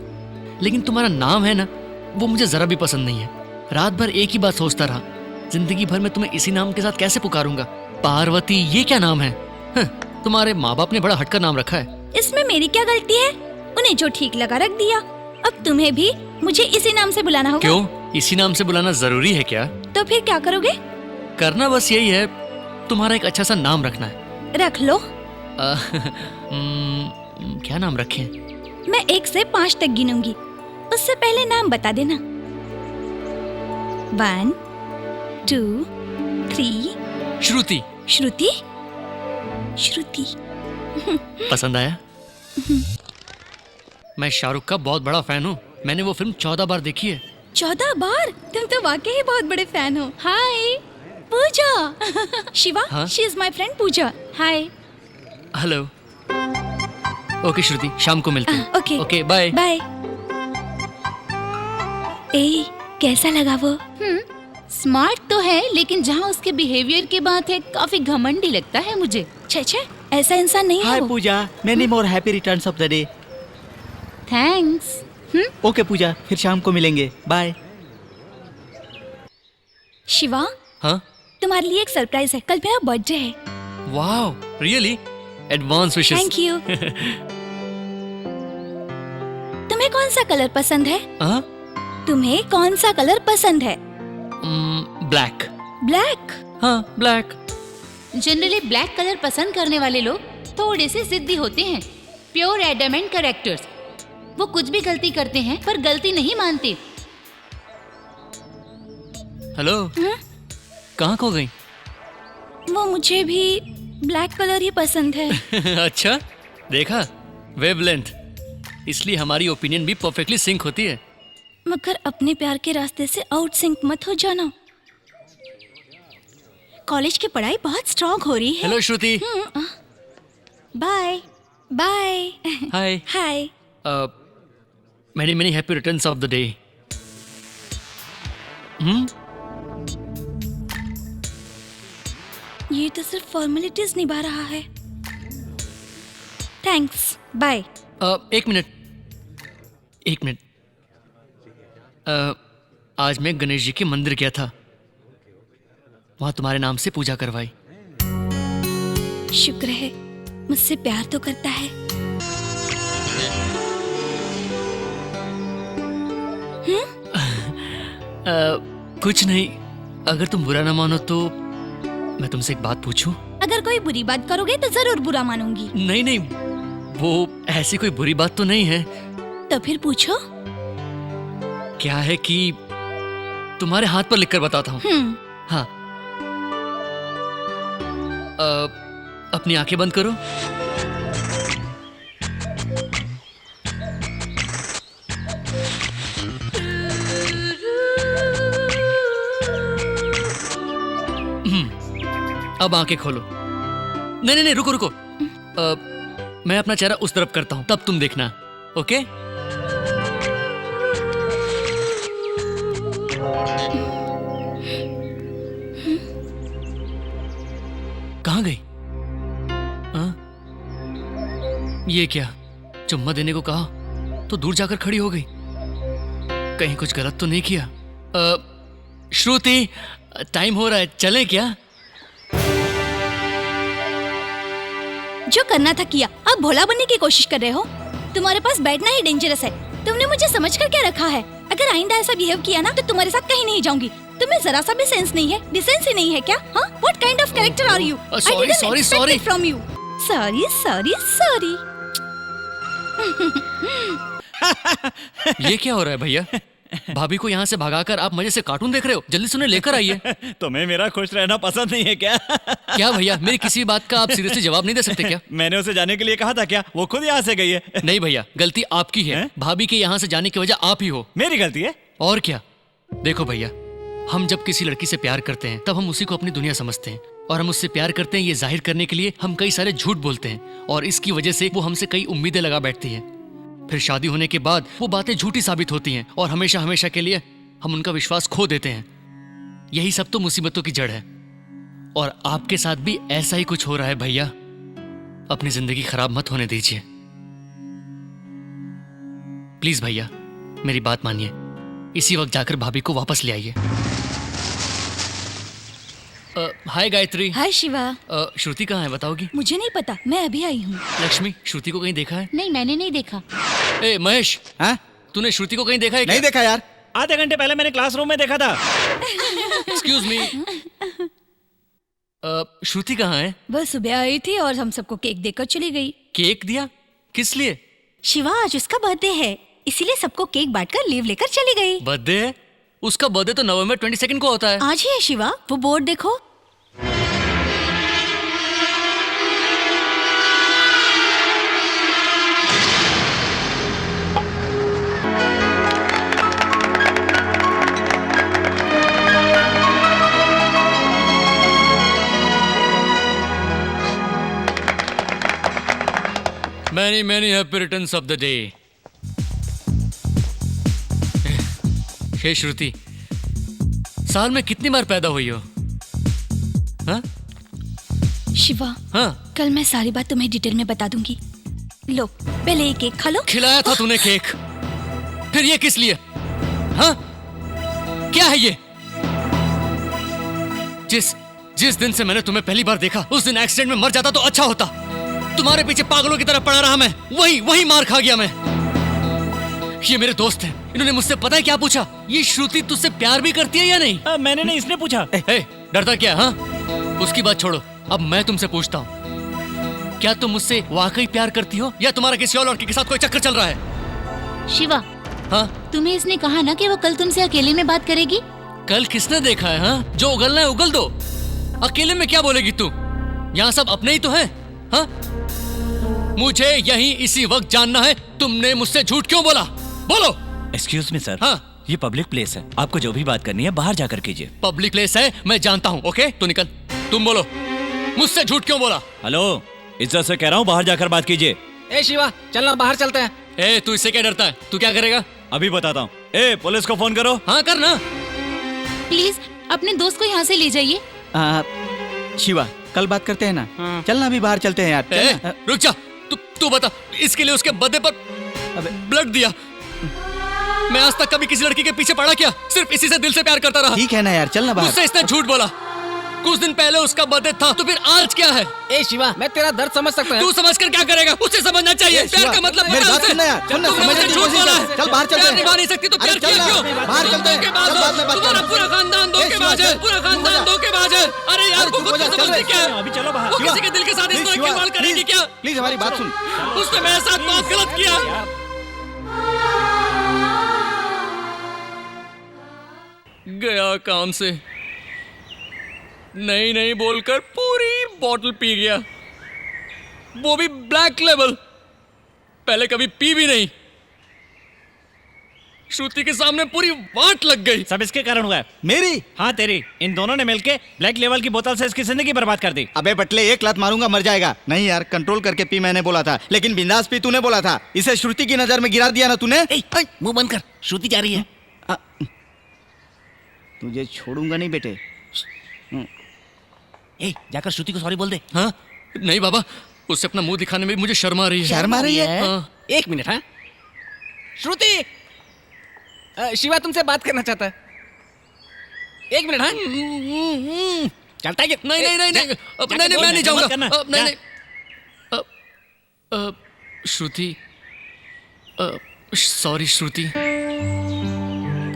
लेकिन तुम्हारा नाम है ना, वो मुझे जरा भी पसंद नहीं है। रात भर एक ही बात सोचता रहा, जिंदगी भर मैं तुम्हें इसी नाम के साथ कैसे पुकारूंगा? पार्वती, ये क्या नाम है? तुम्हारे माँ बाप ने बड़ा हटकर नाम रखा है। इसमें मेरी क्या गलती है? उन्हें जो ठीक लगा रख दिया। अब तुम्हें भी मुझे इसी नाम से बुलाना होगा। क्यों? इसी नाम से बुलाना जरूरी है क्या? तो फिर क्या करोगे? करना बस यही है, तुम्हारा एक अच्छा सा नाम रखना है। रख लो। क्या नाम रखें? मैं 1 से 5 तक गिनूंगी, उससे पहले नाम बता देना। 1 2 3। श्रुति। श्रुति? श्रुति। पसंद आया? मैं शाहरुख का बहुत बड़ा फैन हूँ। मैंने वो फिल्म 14 बार देखी है। 14 बार? तुम तो वाकई बहुत बड़े फैन हो। हाय पूजा। शिवा, हाँ? She is my friend Pooja. Hi. Hello. Okay Shruti, शाम को मिलते हैं। Okay okay, bye bye. ए, कैसा लगा वो? स्मार्ट तो है, लेकिन जहाँ उसके बिहेवियर की बात है काफी घमंडी लगता है मुझे। छे, ऐसा इंसान नहीं है हाय वो। Pooja, many more happy returns of the day. Thanks. Okay Pooja, फिर शाम को मिलेंगे। बाय। शिवा, हाँ? तुम्हारे लिए एक सरप्राइज है। कल मेरा बर्थडे है। Wow, really? Advance wishes. Thank you. तुम्हें कौन सा कलर पसंद है? हाँ? तुम्हें कौन सा कलर पसंद है? ब्लैक। ब्लैक? हाँ, ब्लैक। जनरली ब्लैक कलर पसंद करने वाले लोग थोड़े से जिद्दी होते हैं। Pure adamant characters. वो कुछ भी गलती करते हैं पर गलती नहीं मानते। हेलो। कहाँ खो गई? वो मुझे भी ब्लैक कलर ही पसंद है। अच्छा, देखा? वेवलेंथ। इसलिए हमारी ओपिनियन भी परफेक्टली सिंक होती है। मगर अपने प्यार के रास्ते से आउट सिंक मत हो जाना। कॉलेज की पढ़ाई बहुत स्ट्रॉन्ग हो रही है। Hello Shruti. Bye bye. Hi. Hi. Many happy returns of the day. ये तो सिर्फ फॉर्मेलिटीज निभा रहा है। Thanks, bye. 1 मिनट। आज मैं गणेश जी के मंदिर गया था, वहां तुम्हारे नाम से पूजा करवाई। शुक्र है, मुझसे प्यार तो करता है। कुछ नहीं, अगर तुम बुरा ना मानो तो मैं तुमसे एक बात पूछूं? अगर कोई बुरी बात करोगे तो जरूर बुरा मानूंगी। नहीं, वो ऐसी कोई बुरी बात तो नहीं है। तो फिर पूछो। क्या है कि तुम्हारे हाथ पर लिखकर बताता हूँ। हाँ। अपनी आंखें बंद करो। अब आंखें खोलो। नहीं, रुको। मैं अपना चेहरा उस तरफ करता हूं, तब तुम देखना। ओके? कहाँ गई? ये क्या? चुम्मा देने को कहा तो दूर जाकर खड़ी हो गई। कहीं कुछ गलत तो नहीं किया? श्रुति, टाइम हो रहा है, चलें क्या? जो करना था किया, अब भोला बनने की कोशिश कर रहे हो। तुम्हारे पास बैठना ही डेंजरस है। तुमने मुझे समझकर क्या रखा है? अगर आइंदा ऐसा बिहेव किया ना तो तुम्हारे साथ कहीं नहीं जाऊंगी। तुम्हें जरा सा भी सेंस नहीं है, डिसेंस ही नहीं है क्या? हाँ? What kind of character are you? I didn't expect it from you. Sorry. ये क्या हो रहा है भैया? भाभी को यहाँ से भगाकर आप मजे से कार्टून देख रहे हो? जल्दी से उन्हें लेकर आइए। तुम्हें मेरा खुश रहना पसंद नहीं है क्या? क्या भैया, मेरी किसी बात का आप सीरियसली जवाब नहीं दे सकते क्या? मैंने उसे जाने के लिए कहा था क्या? वो खुद यहाँ से गई है। नहीं भैया, गलती आपकी है। हैं? भाभी के यहाँ से जाने की वजह आप ही हो। मेरी गलती है? और क्या? देखो भैया, हम जब किसी लड़की से प्यार करते हैं तब हम उसी को अपनी दुनिया समझते हैं, और हम उससे प्यार करते हैं ये जाहिर करने के लिए हम कई सारे झूठ बोलते हैं, और इसकी वजह से वो हमसे कई उम्मीदें लगा बैठती है। फिर शादी होने के बाद वो बातें झूठी साबित होती हैं और हमेशा हमेशा के लिए हम उनका विश्वास खो देते हैं। यही सब तो मुसीबतों की जड़ है, और आपके साथ भी ऐसा ही कुछ हो रहा है भैया। अपनी जिंदगी खराब मत होने दीजिए प्लीज भैया, मेरी बात मानिए। इसी वक्त जाकर भाभी को वापस ले आइए। हाय गायत्री। हाय शिवा। श्रुति कहाँ है बताओगी? मुझे नहीं पता, मैं अभी आई हूँ। लक्ष्मी, श्रुति को कहीं देखा है? नहीं, मैंने नहीं देखा। ए महेश, हाँ? तूने श्रुति को कहीं देखा है क्या? नहीं देखा यार। आधे घंटे पहले मैंने क्लासरूम में देखा था। एक्सक्यूज मी, श्रुति कहाँ है? वह सुबह आई थी और हम सबको केक देकर चली गई। केक दिया? किस लिए? शिवा, आज उसका बर्थडे है, इसीलिए सबको केक बांटकर लीव लेकर चली गई। बर्थडे है? उसका बर्थडे तो नवंबर 22 को होता है। आज ही है शिवा, वो बोर्ड देखो। Many many happy returns of the day. हे श्रुति, साल में कितनी बार पैदा हुई हो? हाँ? शिवा, हाँ? कल मैं सारी बात तुम्हें डिटेल में बता दूंगी। लो, पहले ये केक खा लो। खिलाया था तूने केक, फिर ये किस लिए? हाँ? क्या है ये? जिस दिन से मैंने तुम्हें पहली बार देखा उस दिन एक्सीडेंट में मर जाता तो अच्छा होता। तुम्हारे पीछे पागलों की तरह पड़ा रहा मैं, वही मार खा गया मैं। ये मेरे दोस्त हैं, इन्होंने मुझसे पता है क्या पूछा? ये श्रुति तुझसे प्यार भी करती है या नहीं? मैंने नहीं, इसने पूछा। डरता क्या? हाँ, उसकी बात छोड़ो, अब मैं तुमसे पूछता हूँ, क्या तुम मुझसे वाकई प्यार करती हो या तुम्हारा किसी और लड़के के साथ कोई चक्कर चल रहा है? शिवा, हाँ? तुम्हें इसने कहा ना कि वो कल तुमसे अकेले में बात करेगी? कल किसने देखा है? हाँ, जो उगलना है उगल दो, अकेले में क्या बोलेगी तू? यहाँ सब अपने ही तो हैं। हाँ? मुझे यही इसी वक्त जानना है, तुमने मुझसे झूठ क्यों बोला? बोलो। Excuse me sir. हाँ? ये पब्लिक प्लेस है, आपको जो भी बात करनी है बाहर जाकर कीजिए। पब्लिक प्लेस है, मैं जानता हूँ। ओके, तो निकल। तुम बोलो, मुझसे झूठ क्यों बोला? हेलो, इज्जत से कह रहा हूँ बाहर जाकर बात कीजिए। ए शिवा, चलना बाहर चलते हैं। ए, तू इससे क्या डरता है? तू क्या करेगा? अभी बताता हूँ। ए, पुलिस को फोन करो। हाँ, करना। प्लीज अपने दोस्त को यहाँ से ले जाइए। शिवा, कल बात करते हैं ना। चलना, अभी बाहर चलते हैं यार। ए, रुक जा। तू बता, इसके लिए उसके बर्थडे पर ब्लड दिया। मैं आज तक कभी किसी लड़की के पीछे पड़ा क्या? सिर्फ इसी से दिल से प्यार करता रहा। ठीक है ना यार, चलना बाहर। मुझसे इसने झूठ बोला। कुछ दिन पहले उसका बर्थडे था, तो फिर आज क्या है? ए शिवा, मैं तेरा दर्द समझ सकता हूँ। तू समझ कर क्या करेगा? उसे समझना चाहिए। प्यार का मतलब मेरी बात सुनना यार, सुनना, तुमने समझने मुझे की झूठ कोशिश बोला कर। है। चल बाहर चलते प्यार हैं। निभा नहीं सकती तो प्यार अरे चल किया ना, क्यों? बाहर चलते हैं। धोखेबाज चल हो। बाद में बात तुम्हारा करेंगे। पूरा खानदान धोखेबाज है। पूरा खानदान धोखेबाज है। अरे यार, वो खुद को समझती क्या है? अभी चलो बाहर। वो किसी के दिल के साथ इस तरह खिलवाड़ करेगी क्या? प्लीज हमारी बात सुन। उसने मेरे साथ बहुत गलत किया। गया काम से, नहीं बोलकर पूरी बोतल पी गया, वो भी ब्लैक लेवल। पहले कभी पी भी नहीं। श्रुति के सामने पूरी वाट लग गई। सब इसके कारण हुआ है। मेरी? हाँ तेरी। इन दोनों ने मिलके ब्लैक लेवल की बोतल से इसकी जिंदगी बर्बाद कर दी। अबे बटले, एक लात मारूंगा मर जाएगा। नहीं यार, कंट्रोल करके पी मैंने बोला था, लेकिन बिंदास पी तूने बोला था। इसे श्रुति की नजर में गिरा दिया ना तूने। मुंह बंद कर, श्रुति जा रही है। तुझे छोड़ूंगा नहीं बेटे। ए, जाकर श्रुति को सॉरी बोल दे। हाँ? नहीं बाबा, उससे अपना मुंह दिखाने में मुझे शर्म आ रही है। शर्म आ रही है? हाँ। एक मिनट। हाँ श्रुति, शिवा तुमसे बात करना चाहता है। एक मिनट। हाँ चलता है कि नहीं, मैं नहीं जाऊंगा। नहीं। श्रुति, सॉरी श्रुति।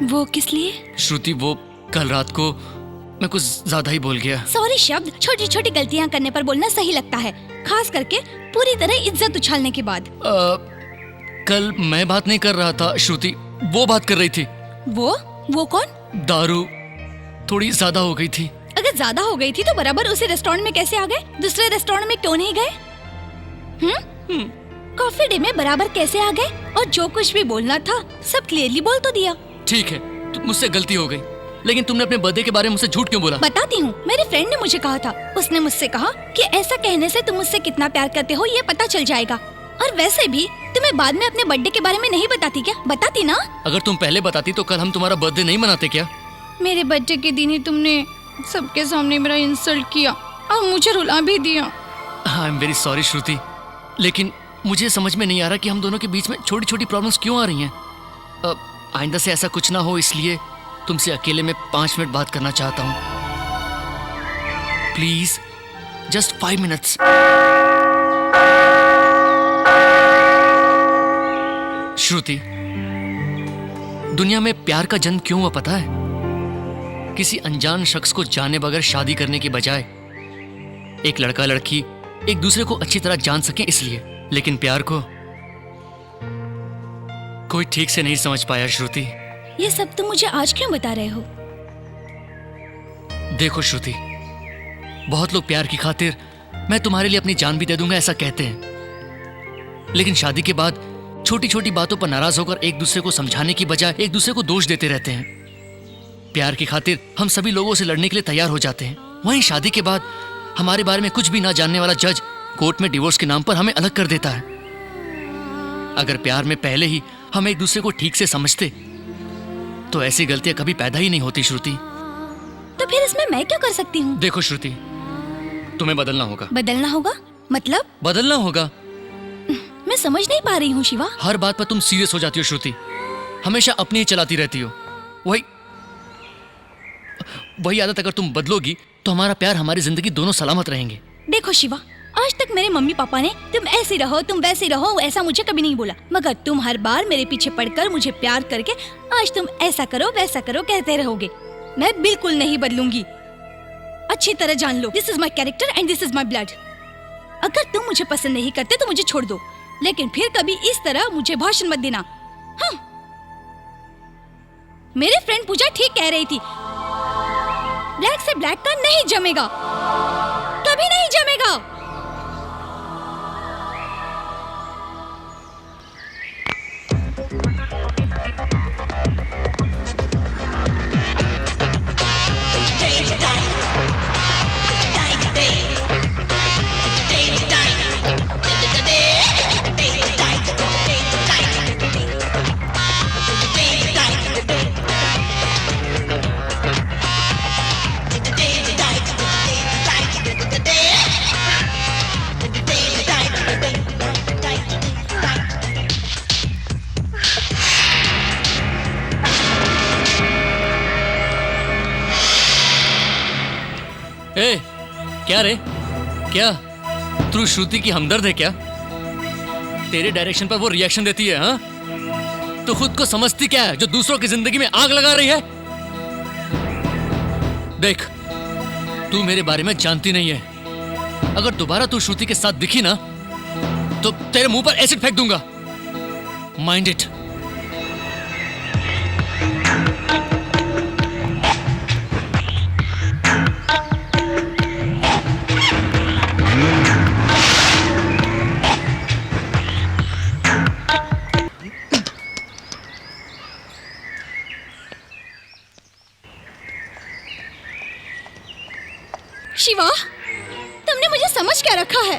वो किस लिए? श्रुति, वो कल रात को मैं कुछ ज्यादा ही बोल गया। सॉरी शब्द छोटी छोटी गलतियां करने पर बोलना सही लगता है, खास करके पूरी तरह इज्जत उछालने के बाद। कल मैं बात नहीं कर रहा था श्रुति, वो बात कर रही थी। वो कौन? दारू थोड़ी ज्यादा हो गई थी। अगर ज्यादा हो गई थी तो बराबर उसी रेस्टोरेंट में कैसे आ गए? दूसरे रेस्टोरेंट में क्यों नहीं गए? कॉफी डे में बराबर कैसे आ गए? और जो कुछ भी बोलना था सब क्लियरली बोल तो दिया। ठीक है, तो मुझसे गलती हो गई, लेकिन तुमने अपने बर्थडे के बारे में मुझसे झूठ क्यों बोला? बताती हूँ, मेरे फ्रेंड ने मुझे कहा था। उसने मुझसे कहा कि ऐसा कहने से तुम मुझसे कितना प्यार करते हो ये पता चल जाएगा। और वैसे भी तुम्हें बाद में अपने बर्थडे के बारे में नहीं बताती क्या? बताती ना। अगर तुम पहले बताती तो कल हम तुम्हारा बर्थडे नहीं मनाते क्या? मेरे बर्थडे के दिन ही तुमने सबके सामने मेरा इंसल्ट किया और मुझे रुला भी दिया। आई एम वेरी सॉरी श्रुति, लेकिन मुझे समझ में नहीं आ रहा कि हम दोनों के बीच में छोटी छोटी प्रॉब्लम्स क्यों आ रही हैं। आइंदा से ऐसा कुछ ना हो, इसलिए तुमसे अकेले में 5 मिनट बात करना चाहता हूँ। Please, just 5 minutes. श्रुति, दुनिया में प्यार का जन्म क्यों हुआ पता है? किसी अनजान शख्स को जाने बगैर शादी करने की बजाय एक लड़का लड़की एक दूसरे को अच्छी तरह जान सकें इसलिए। लेकिन प्यार को कोई ठीक से नहीं समझ पाया श्रुति। ये सब तुम मुझे आज क्यों बता रहे हो? देखो श्रुति, बहुत लोग प्यार की खातिर मैं तुम्हारे लिए अपनी जान भी दे दूंगा ऐसा कहते हैं, लेकिन शादी के बाद छोटी छोटी बातों पर नाराज होकर एक दूसरे को समझाने की बजाय एक दूसरे को दोष देते रहते हैं। प्यार की खातिर हम सभी लोगों से लड़ने के लिए तैयार हो जाते हैं, वहीं शादी के बाद हमारे बारे में कुछ भी ना जानने वाला जज कोर्ट में डिवोर्स के नाम पर हमें अलग कर देता है। अगर प्यार में पहले ही हम एक दूसरे को ठीक से समझते तो ऐसी गलतियां कभी पैदा ही नहीं होती श्रुति। तो फिर इसमें मैं क्या कर सकती हूँ? देखो श्रुति, तुम्हें बदलना होगा। बदलना होगा? मतलब? बदलना होगा। मैं समझ नहीं पा रही हूँ शिवा। हर बात पर तुम सीरियस हो जाती हो श्रुति, हमेशा अपनी ही चलाती रहती हो। वही आदत अगर तुम बदलोगी तो हमारा प्यार, हमारी जिंदगी दोनों सलामत रहेंगे। देखो शिवा, आज तक मेरे मम्मी पापा ने तुम ऐसी रहो, तुम वैसी रहो, ऐसा मुझे कभी नहीं बोला, मगर तुम हर बार मेरे पीछे पड़कर मुझे प्यार करके आज तुम ऐसा करो वैसा करो कहते रहोगे। मैं बिल्कुल नहीं बदलूंगी। अच्छी तरह जान लो, this is my character and this is my blood. अगर तुम मुझे पसंद नहीं करते तो मुझे छोड़ दो, लेकिन फिर कभी इस तरह मुझे भाषण मत देना। हाँ। मेरे फ्रेंड पूजा ठीक कह रही थी, ब्लैक से ब्लैक का नहीं जमेगा, कभी नहीं जमेगा। ए, क्या रे? क्या तू श्रुति की हमदर्द है क्या? तेरे डायरेक्शन पर वो रिएक्शन देती है, हाँ? तो खुद को समझती क्या है जो दूसरों की जिंदगी में आग लगा रही है? देख, तू मेरे बारे में जानती नहीं है। अगर दोबारा तू श्रुति के साथ दिखी ना तो तेरे मुंह पर एसिड फेंक दूंगा। Mind it. शिवा, तुमने मुझे समझ क्या रखा है?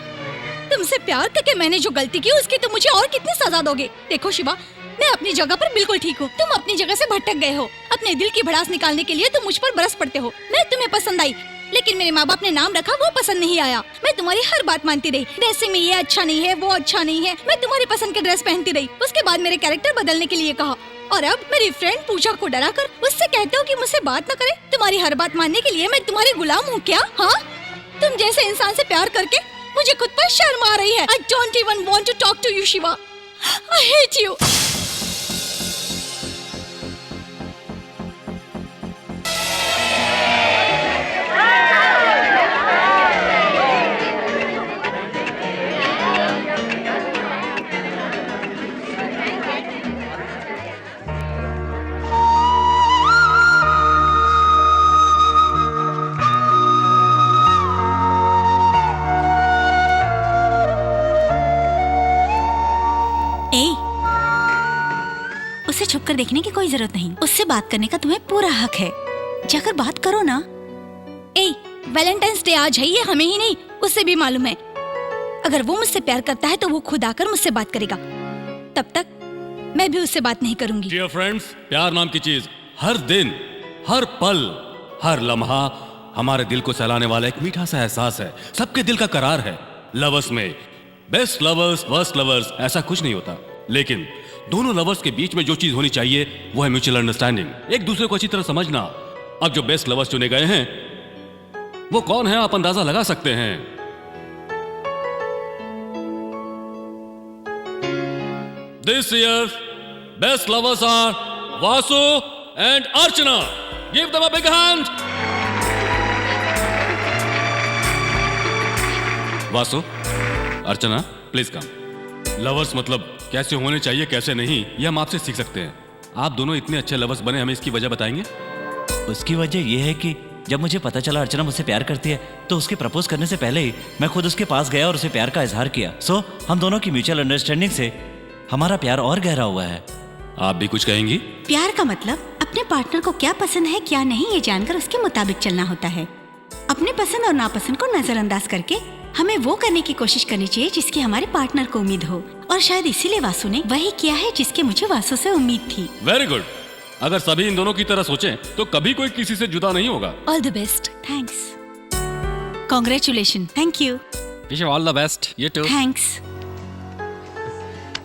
तुमसे प्यार करके मैंने जो गलती की उसकी तुम मुझे और कितनी सजा दोगे? देखो शिवा, मैं अपनी जगह पर बिल्कुल ठीक हूँ, तुम अपनी जगह से भटक गए हो। अपने दिल की भड़ास निकालने के लिए तुम मुझ पर बरस पड़ते हो। मैं तुम्हें पसंद आई, लेकिन मेरे माँ बाप ने नाम रखा वो पसंद नहीं आया। मैं तुम्हारी हर बात मानती रही, ड्रेसिंग में ये अच्छा नहीं है, वो अच्छा नहीं है, मैं तुम्हारी पसंद के ड्रेस पहनती रही। उसके बाद मेरे कैरेक्टर बदलने के लिए कहा, और अब मेरी फ्रेंड पूजा को डराकर उससे कहते हो कि मुझसे बात न करे। तुम्हारी हर बात मानने के लिए मैं तुम्हारी गुलाम हूँ क्या? हाँ, तुम जैसे इंसान से प्यार करके मुझे खुद पर शर्म आ रही है। I don't even want to talk to you, Shiva. I hate you. छुप कर देखने की कोई जरूरत नहीं। उससे बात करने का तुम्हें पूरा हक है। जाकर बात करो ना। वैलेंटाइंस डे आज है, ये हमें ही नहीं उससे भी मालूम है। अगर वो मुझसे प्यार करता है तो वो खुद आकर मुझसे बात करेगा। तब तक मैं भी उससे बात नहीं करूंगी। डियर फ्रेंड्स, प्यार नाम की चीज हर दिन, हर पल, हर लम्हा हमारे दिल को सहलाने वाला एक मीठा सा एहसास है। सबके दिल का करार है। लवर्स में बेस्ट लवर्स, वर्स्ट लवर्स, ऐसा कुछ नहीं होता। लेकिन दोनों लवर्स के बीच में जो चीज होनी चाहिए वो है म्यूचुअल अंडरस्टैंडिंग, एक दूसरे को अच्छी तरह समझना। अब जो बेस्ट लवर्स चुने गए हैं वो कौन है, आप अंदाजा लगा सकते हैं। This year best lovers are Vasu and Archana. Give them a big hand. Vasu, Archana, please come. Lovers मतलब कैसे होने चाहिए, कैसे नहीं, ये हम आपसे सीख सकते हैं। आप दोनों इतने अच्छे लवर्स बने, हमें इसकी वजह बताएंगे? उसकी वजह यह है कि जब मुझे पता चला अर्चना मुझसे प्यार करती है तो उसके प्रपोज करने से पहले ही मैं खुद उसके पास गया और उसे प्यार का इजहार किया। सो हम दोनों की म्यूचुअल अंडरस्टैंडिंग से हमारा प्यार और गहरा हुआ है। आप भी कुछ कहेंगी? प्यार का मतलब अपने पार्टनर को क्या पसंद है क्या नहीं ये जानकर उसके मुताबिक चलना होता है। अपने पसंद और नापसंद को नजरअंदाज करके हमें वो करने की कोशिश करनी चाहिए जिसकी हमारे पार्टनर को उम्मीद हो। और शायद इसीलिए वासु ने वही किया है जिसकी मुझे वासु से उम्मीद थी। Very good. अगर सभी इन दोनों की तरह सोचें तो कभी कोई किसी से जुदा नहीं होगा। All the best. Thanks. Congratulation. Thank you. Wish you all the best. ये too. Thanks.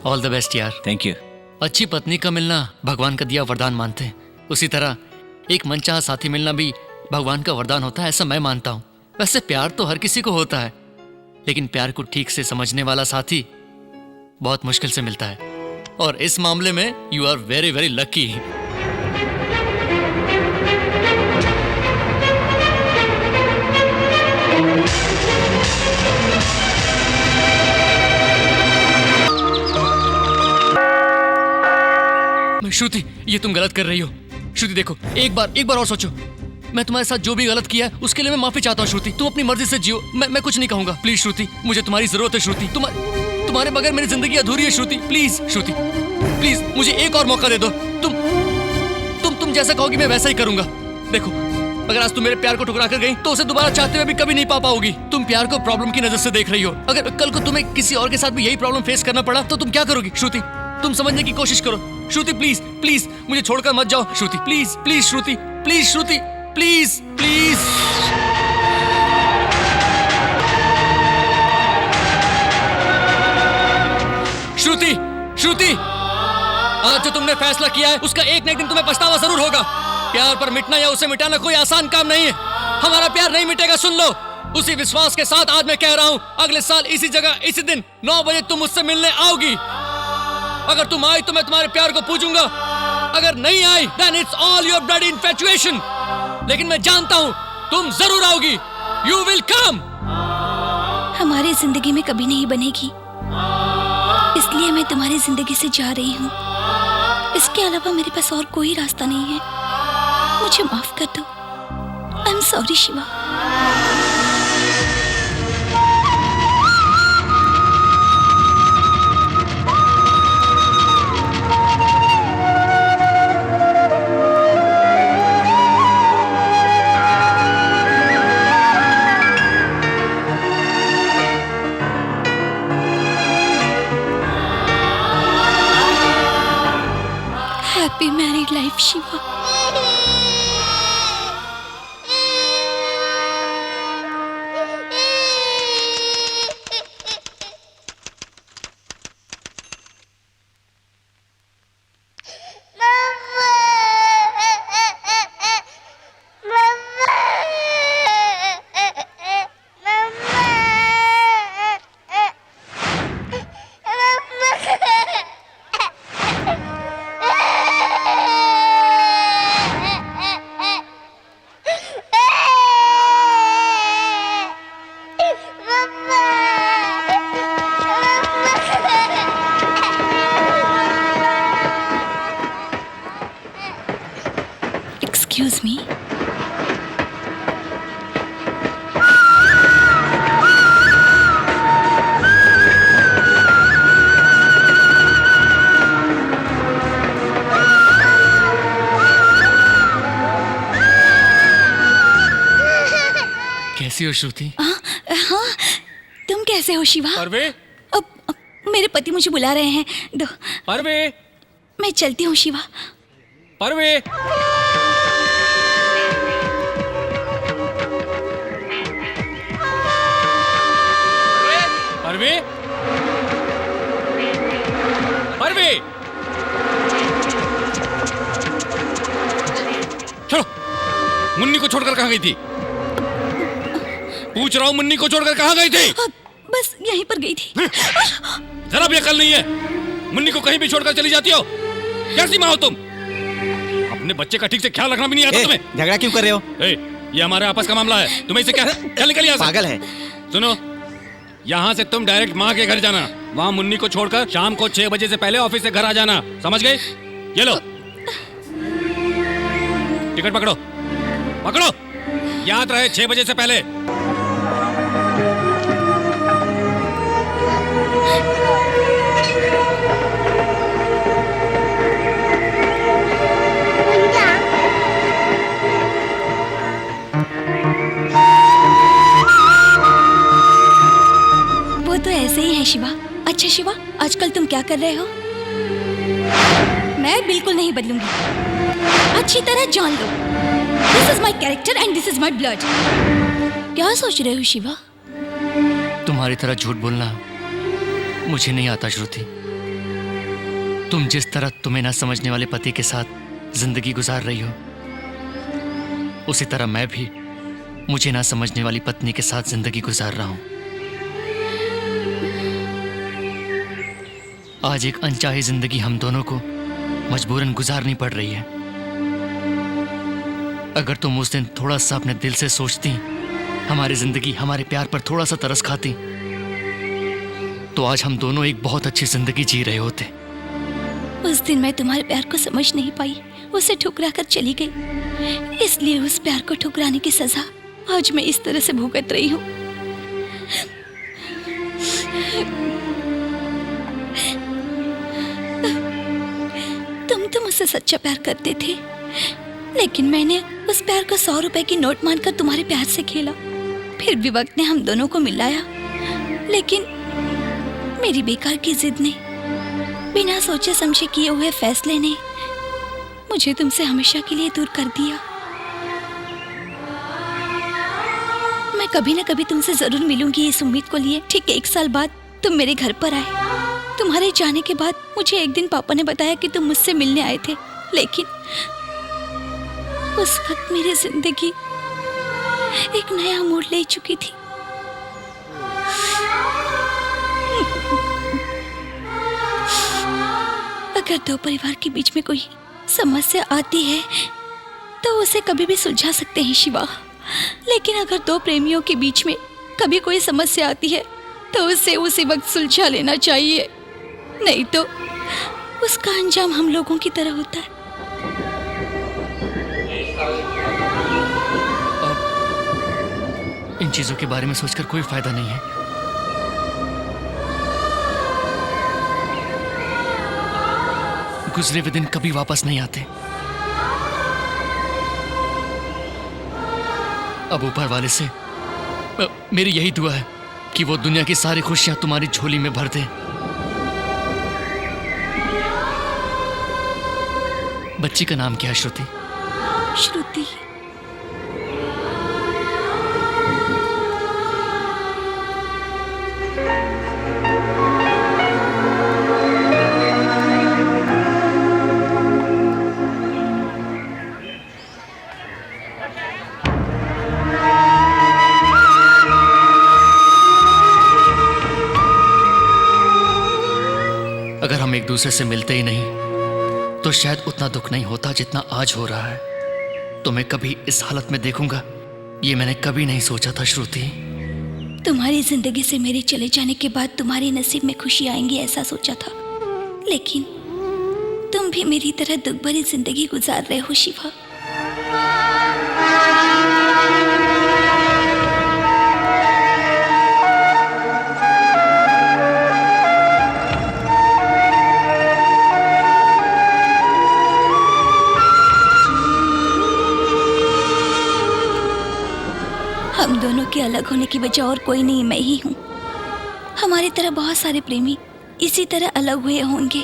All the best यार। Thank you. अच्छी पत्नी का मिलना भगवान का दिया वरदान मानते हैं, उसी तरह एक मनचाहा साथी मिलना भी भगवान का वरदान होता है, ऐसा मैं मानता हूँ। वैसे प्यार तो हर किसी को होता है, लेकिन प्यार को ठीक से समझने वाला साथी बहुत मुश्किल से मिलता है। और इस मामले में you are very very lucky. Shruti, ये तुम गलत कर रही हो। श्रुति देखो, एक बार और सोचो। मैं तुम्हारे साथ जो भी गलत किया है उसके लिए मैं माफी चाहता हूँ श्रुति। तुम अपनी मर्जी से जियो, मैं कुछ नहीं कहूंगा। प्लीज श्रुति, मुझे तुम्हारी जरूरत है श्रुति। तुम्हारे बगैर मेरी जिंदगी अधूरी है श्रुति। प्लीज श्रुति, प्लीज मुझे एक और मौका दे दो। तुम जैसा कहोगी मैं वैसा ही करूंगा। देखो, अगर आज तुम मेरे प्यार को ठुकरा कर गई तो उसे दोबारा चाहते हुए भी कभी नहीं पा पाओगी। तुम प्यार को प्रॉब्लम की नजर से देख रही हो। अगर कल को तुम्हें किसी और के साथ भी यही प्रॉब्लम फेस करना पड़ा तो तुम क्या करोगी श्रुति? तुम समझने की कोशिश करो श्रुति। प्लीज प्लीज मुझे छोड़कर मत जाओ Shruti. Please please Shruti, please Shruti, please please. Shruti, Shruti, आज जो तुमने फैसला किया है उसका एक न एक दिन तुम्हें पछतावा जरूर होगा। प्यार पर मिटना या उसे मिटाना कोई आसान काम नहीं है। हमारा प्यार नहीं मिटेगा, सुन लो। उसी विश्वास के साथ आज मैं कह रहा हूँ, अगले साल इसी जगह इसी दिन 9 बजे तुम मुझसे मिलने आओगी। अगर तुम आई तो मैं तुम्हारे प्यार को पूजूंगा, अगर नहीं आई then it's all your bloody infatuation। लेकिन मैं जानता हूँ तुम जरूर आओगी। You will come। हमारी जिंदगी में कभी नहीं बनेगी, इसलिए मैं तुम्हारी जिंदगी से जा रही हूँ। इसके अलावा मेरे पास और कोई रास्ता नहीं है। मुझे माफ कर दो। I am sorry Shiva. Happy married life, Shiva. Excuse me. कैसी हो श्रुति? हाँ, तुम कैसे हो शिवा? परवे, अब मेरे पति मुझे बुला रहे हैं। दो, परवे, मैं चलती हूँ शिवा। परवे। परवे, परवे, चलो। मुन्नी को छोड़कर कहाँ गई थी? पूछ रहा हूँ, मुन्नी को छोड़कर कहाँ गई थी? बस यहीं पर गई थी। जरा भी अकल नहीं है। मुन्नी को कहीं भी छोड़कर चली जाती हो। कैसी माँ हो तुम? अपने बच्चे का ठीक से ख्याल रखना भी नहीं आता तुम्हें। झगड़ा क्यों कर रहे हो? ये हमारे आपस का मामला है, तुम्हें इसे क्या? चल निकल यहाँ से। पागल है। सुनो, यहाँ से तुम डायरेक्ट माँ के घर जाना। वहाँ मुन्नी को छोड़कर शाम को 6 बजे से पहले ऑफिस से घर आ जाना, समझ गए? ये लो टिकट पकड़ो, पकड़ो। याद रहे 6 बजे से पहले। वो तो ऐसे ही है शिवा। अच्छा शिवा, आजकल तुम क्या कर रहे हो? मैं बिल्कुल नहीं बदलूंगी। अच्छी तरह जान लो, this is my character and this is my blood. क्या सोच रहे हो शिवा? तुम्हारी तरह झूठ बोलना मुझे नहीं आता श्रुति। तुम जिस तरह तुम्हें ना समझने वाले पति के साथ जिंदगी गुजार रही हो, उसी तरह मैं भी मुझे ना समझने वाली पत्नी के साथ जिंदगी गुजार रहा हूं। आज एक अनचाही जिंदगी हम दोनों को मजबूरन गुजारनी पड़ रही है। अगर तुम उस दिन थोड़ा सा अपने दिल से सोचती, हमारी जिंदगी हमारे प्यार पर थोड़ा सा तरस खाती, तो आज हम दोनों एक बहुत अच्छी जिंदगी जी रहे होते। उस दिन मैं तुम्हारे प्यार को समझ नहीं पाई, उसे ठुकरा कर चली गई। इसलिए उस प्यार को ठुकराने की सजा आज मैं इस तरह से भुगत रही हूँ। तुम तो मुझसे सच्चा प्यार करते थे, लेकिन मैंने उस प्यार को 100 रुपए की नोट मानकर तुम्हारे प्यार से खेला। फिर भी वक्त ने हम दोनों को मिलाया, लेकिन मेरी बेकार की जिद ने, बिना सोचे समझे किए हुए फैसले ने मुझे तुमसे हमेशा के लिए दूर कर दिया। मैं कभी ना कभी तुमसे जरूर मिलूंगी इस उम्मीद को लिए। ठीक 1 साल बाद तुम मेरे घर पर आए। तुम्हारे जाने के बाद मुझे एक दिन पापा ने बताया कि तुम मुझसे मिलने आए थे, लेकिन उस वक्त मेरी जिंदगी एक नया मोड़ ले चुकी थी। अगर 2 परिवार के बीच में कोई समस्या आती है तो उसे कभी भी सुलझा सकते हैं शिवा, लेकिन अगर 2 प्रेमियों के बीच में कभी कोई समस्या आती है तो उसे उसी वक्त सुलझा लेना चाहिए, नहीं तो उसका अंजाम हम लोगों की तरह होता है। इन चीजों के बारे में सोचकर कोई फायदा नहीं है। गुजरे हुए दिन कभी वापस नहीं आते। अब ऊपर वाले से मेरी यही दुआ है कि वो दुनिया की सारी खुशियां तुम्हारी झोली में भर दे। बच्ची का नाम क्या है श्रुति? श्रुति। अगर हम एक दूसरे से मिलते ही नहीं तो शायद उतना दुख नहीं होता जितना आज हो रहा है। तो मैं कभी इस हालत में देखूंगा, ये मैंने कभी नहीं सोचा था श्रुति। तुम्हारी जिंदगी से मेरे चले जाने के बाद तुम्हारे नसीब में खुशी आएंगी ऐसा सोचा था, लेकिन तुम भी मेरी तरह दुख भरी जिंदगी गुजार रहे हो शिवा। हम दोनों के अलग होने की वजह और कोई नहीं, मैं ही हूँ। हमारी तरह बहुत सारे प्रेमी इसी तरह अलग हुए होंगे।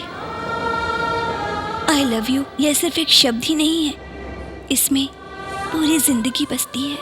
आई लव यू यह सिर्फ एक शब्द ही नहीं है, इसमें पूरी जिंदगी बसती है।